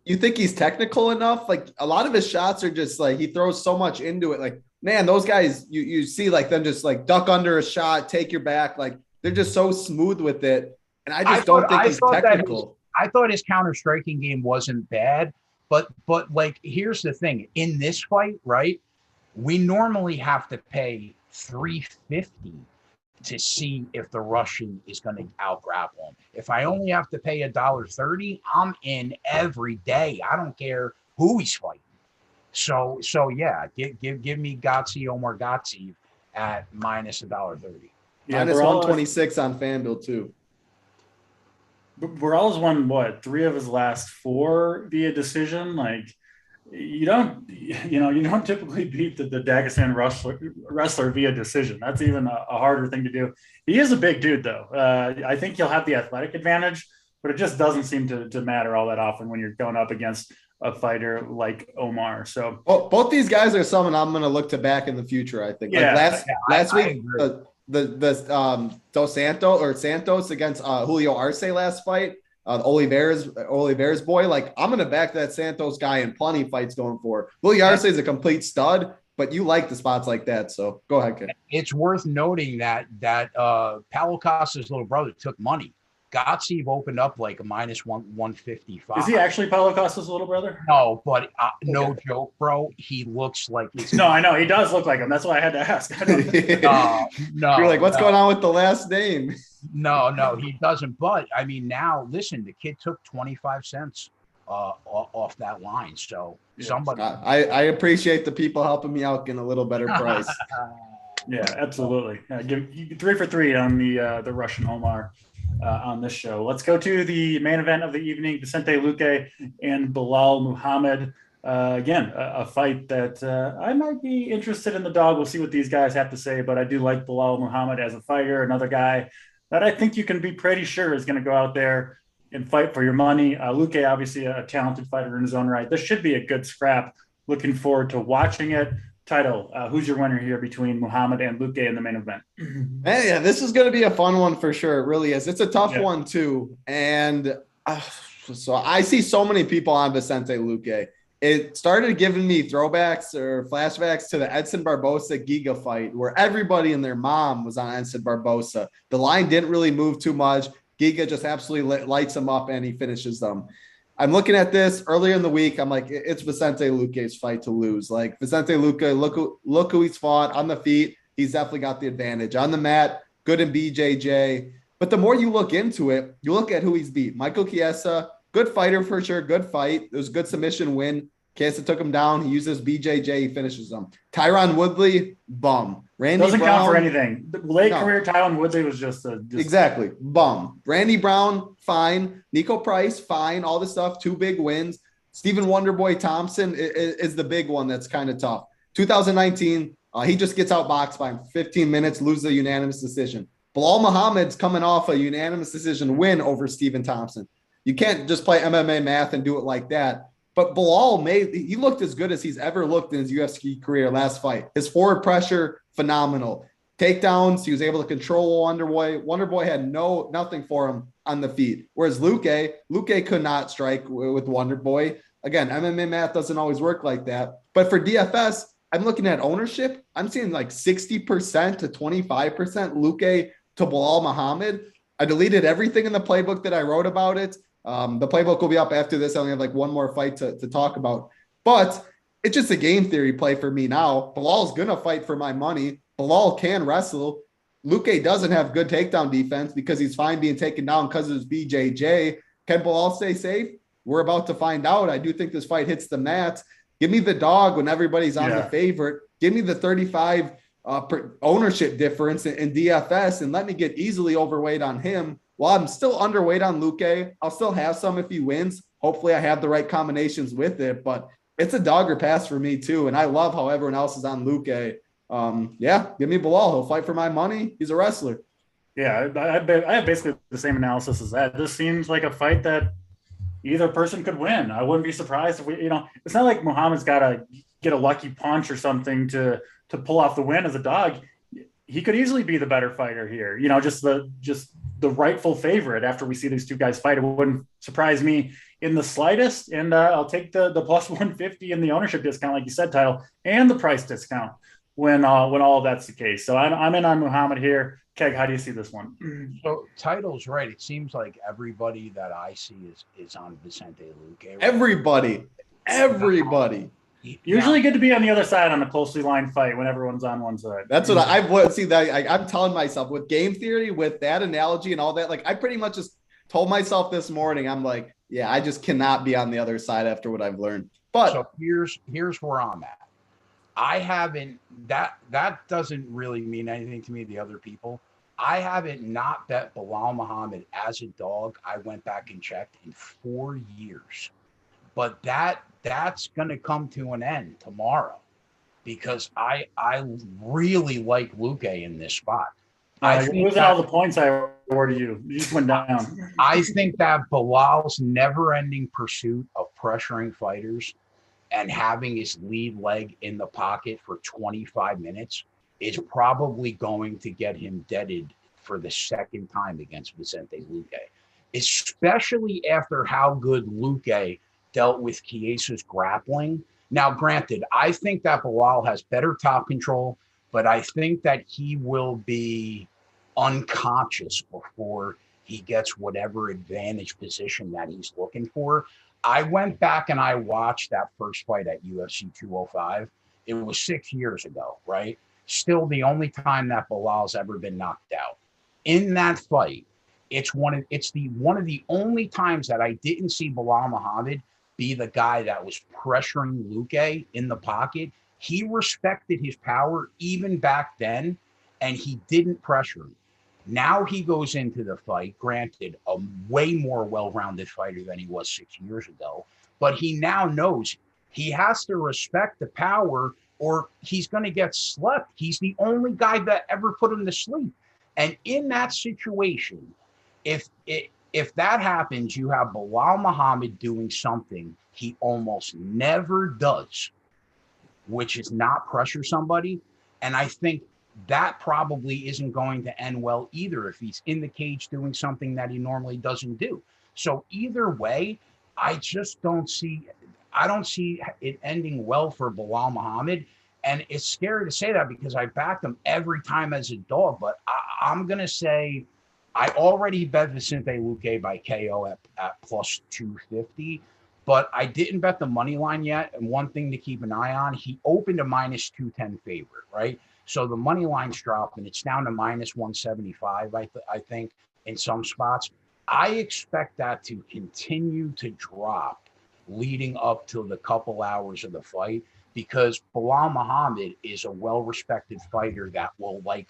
You think he's technical enough? Like, a lot of his shots are just like, he throws so much into it. Like, man, those guys, you see like them just like duck under a shot, take your back. Like, they're just so smooth with it. And I don't think he's technical. I thought his counter-striking game wasn't bad, but like, here's the thing. In this fight, right, we normally have to pay $350 to see if the Russian is going to out-grapple him. If I only have to pay $1.30, I'm in every day. I don't care who he's fighting. So yeah, give me Omar Gotzi at -$1.30. Yeah, minus 126 on FanDuel too. Barcelos won 3 of his last 4 via decision. Like, you don't typically beat the Dagestan wrestler via decision. That's even a harder thing to do. He is a big dude, though. I think he'll have the athletic advantage, but it just doesn't seem to matter all that often when you're going up against a fighter like Omar. So both these guys are someone I'm going to look to back in the future. I think. Yeah, last week, the Dos Santos against Julio Arce last fight. Oliveira's boy. Like, I'm going to back that Santos guy in plenty of fights going forward. Julio Arce is a complete stud. but you like the spots like that. So go ahead, Ken. It's worth noting that Paulo Costa's little brother took money. Gottlieb opened up like a -155. Is he actually Paulo Costa's little brother? No, but no joke, bro. He looks like he's no, I know he does look like him. That's why I had to ask. No, you're like, what's going on with the last name? No, he doesn't. But I mean, now listen, the kid took 25 cents off that line. So somebody, I appreciate the people helping me out getting a little better price. Yeah, absolutely. Give 3 for 3 on the Russian Omar. On this show. Let's go to the main event of the evening, Vicente Luque and Belal Muhammad. Again, a fight that I might be interested in the dog. We'll see what these guys have to say, but I do like Belal Muhammad as a fighter, another guy that I think you can be pretty sure is going to go out there and fight for your money. Luque, obviously a talented fighter in his own right. This should be a good scrap. Looking forward to watching it. Title, who's your winner here between Muhammad and Luque in the main event? Yeah, this is going to be a fun one for sure. It really is. It's a tough one too. And so I see so many people on Vicente Luque. It started giving me throwbacks or flashbacks to the Edson Barbosa Giga fight where everybody and their mom was on Edson Barbosa. The line didn't really move too much. Giga just absolutely lights them up and he finishes them. I'm looking at this earlier in the week. I'm like, it's Vicente Luque's fight to lose. Like Vicente Luque, look who he's fought on the feet. He's definitely got the advantage on the mat. Good in BJJ. But the more you look into it, you look at who he's beat. Michael Chiesa, good fighter for sure. Good fight. It was a good submission win. Chiesa took him down. He uses BJJ. He finishes him. Tyron Woodley, bum. Randy doesn't Brown, count for anything. The late career Tyron Woodley was just exactly bum. Randy Brown, fine. Nico Price, fine. All this stuff. 2 big wins. Stephen Wonderboy Thompson is the big one that's kind of tough. 2019, he just gets outboxed by 15 minutes, loses a unanimous decision. Belal Muhammad's coming off a unanimous decision win over Stephen Thompson. You can't just play MMA math and do it like that. But Belal he looked as good as he's ever looked in his UFC career last fight. His forward pressure, phenomenal. Takedowns, he was able to control Wonderboy. Wonderboy had nothing for him on the feet. Whereas Luque could not strike with Wonderboy. Again, MMA math doesn't always work like that. But for DFS, I'm looking at ownership. I'm seeing like 60% to 25% Luque to Belal Muhammad. I deleted everything in the playbook that I wrote about it. The playbook will be up after this. I only have like one more fight to talk about. But it's just a game theory play for me now. Belal's going to fight for my money. Belal can wrestle. Luque doesn't have good takedown defense because he's fine being taken down because of his BJJ. Can Belal stay safe? We're about to find out. I do think this fight hits the mat. Give me the dog when everybody's on the favorite. Give me the 35 ownership difference in DFS and let me get easily overweight on him. While I'm still underweight on Luque, I'll still have some if he wins. Hopefully I have the right combinations with it, but it's a dog or pass for me too. And I love how everyone else is on Luque. Give me Belal. He'll fight for my money. He's a wrestler. Yeah, I have basically the same analysis as that. This seems like a fight that either person could win. I wouldn't be surprised if it's not like Muhammad's got to get a lucky punch or something to pull off the win as a dog. He could easily be the better fighter here. Just the rightful favorite after we see these two guys fight. It wouldn't surprise me in the slightest. And I'll take the plus 150 and the ownership discount, like you said, Title, and the price discount when all of that's the case. So I'm in on Muhammad here. Keg, how do you see this one? So Title's right. It seems like everybody that I see is on Vicente Luque. Right? Everybody. Usually good to be on the other side on a closely lined fight when everyone's on one side. That's what I see. That I'm telling myself with game theory, with that analogy and all that. Like I pretty much just told myself this morning. I'm like, yeah, I just cannot be on the other side after what I've learned. But so here's where I'm at. I haven't that doesn't really mean anything to me. The other people, I haven't not bet Belal Muhammad as a dog. I went back and checked in 4 years, but that's going to come to an end tomorrow because I really like Luque in this spot. You're losing all the points I awarded you. You just went down. I think that Belal's never-ending pursuit of pressuring fighters and having his lead leg in the pocket for 25 minutes is probably going to get him deaded for the second time against Vicente Luque, especially after how good Luque dealt with Chiesa's grappling Now, granted, I think that Bilal has better top control, but I think that he will be unconscious before he gets whatever advantage position that he's looking for. I went back and I watched that first fight at UFC 205. It was 6 years ago, right? Still the only time that Bilal's ever been knocked out. In that fight, it's one of the only times that I didn't see Belal Muhammad be the guy that was pressuring Luque in the pocket. He respected his power even back then, and he didn't pressure him. Now he goes into the fight, granted, a way more well-rounded fighter than he was 6 years ago, but he now knows he has to respect the power or he's going to get slept. He's the only guy that ever put him to sleep. And in that situation, if that happens, you have Belal Muhammad doing something he almost never does, which is not pressure somebody. And I think that probably isn't going to end well either if he's in the cage doing something that he normally doesn't do. So either way, I don't see it ending well for Belal Muhammad. And it's scary to say that because I backed him every time as a dog, but I'm going to say I already bet Vicente Luque by KO at plus 250, but I didn't bet the money line yet. And one thing to keep an eye on, he opened a minus 210 favorite, right? So the money line's dropped and it's down to minus 175, I think, in some spots. I expect that to continue to drop leading up to the couple hours of the fight because Belal Muhammad is a well-respected fighter that will, like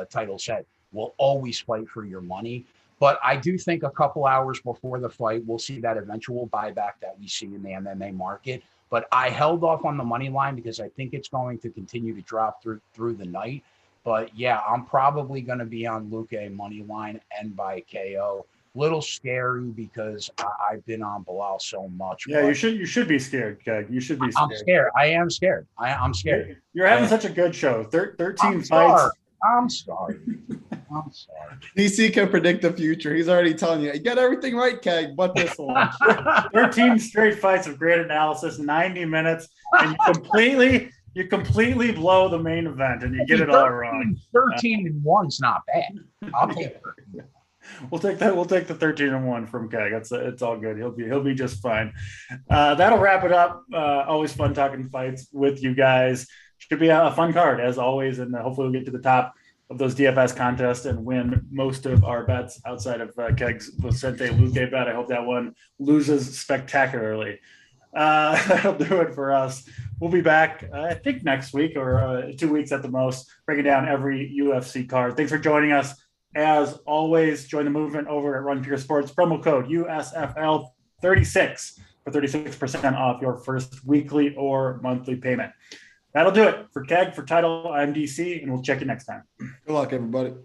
Title said, will always fight for your money. But I do think a couple hours before the fight, we'll see that eventual buyback that we see in the MMA market. But I held off on the money line because I think it's going to continue to drop through the night. But yeah, I'm probably going to be on Luque money line and by KO. Little scary because I've been on Belal so much. Yeah, you should be scared, Keg. You should be scared. I'm scared. I am scared. I'm scared. You're having such a good show. 13 fights. I'm sorry. DC can predict the future. He's already telling you get everything right, Keg, but this one. 13 straight fights of great analysis, 90 minutes, and you completely blow the main event, and you get it all wrong. 13-1's not bad. I'll take it. We'll take that. We'll take the 13-1 from Keg. It's all good. He'll be just fine. That'll wrap it up. Always fun talking fights with you guys. Should be a fun card as always, and hopefully we'll get to the top of those DFS contests and win most of our bets outside of Keg's Vicente Luque bet. I hope that one loses spectacularly. That'll do it for us. We'll be back, I think, next week or 2 weeks at the most, breaking down every UFC card. Thanks for joining us. As always, join the movement over at Run Pure Sports. Promo code USFL36 for 36% off your first weekly or monthly payment. That'll do it for Keg, for Title. I'm DC, and we'll check you next time. Good luck, everybody.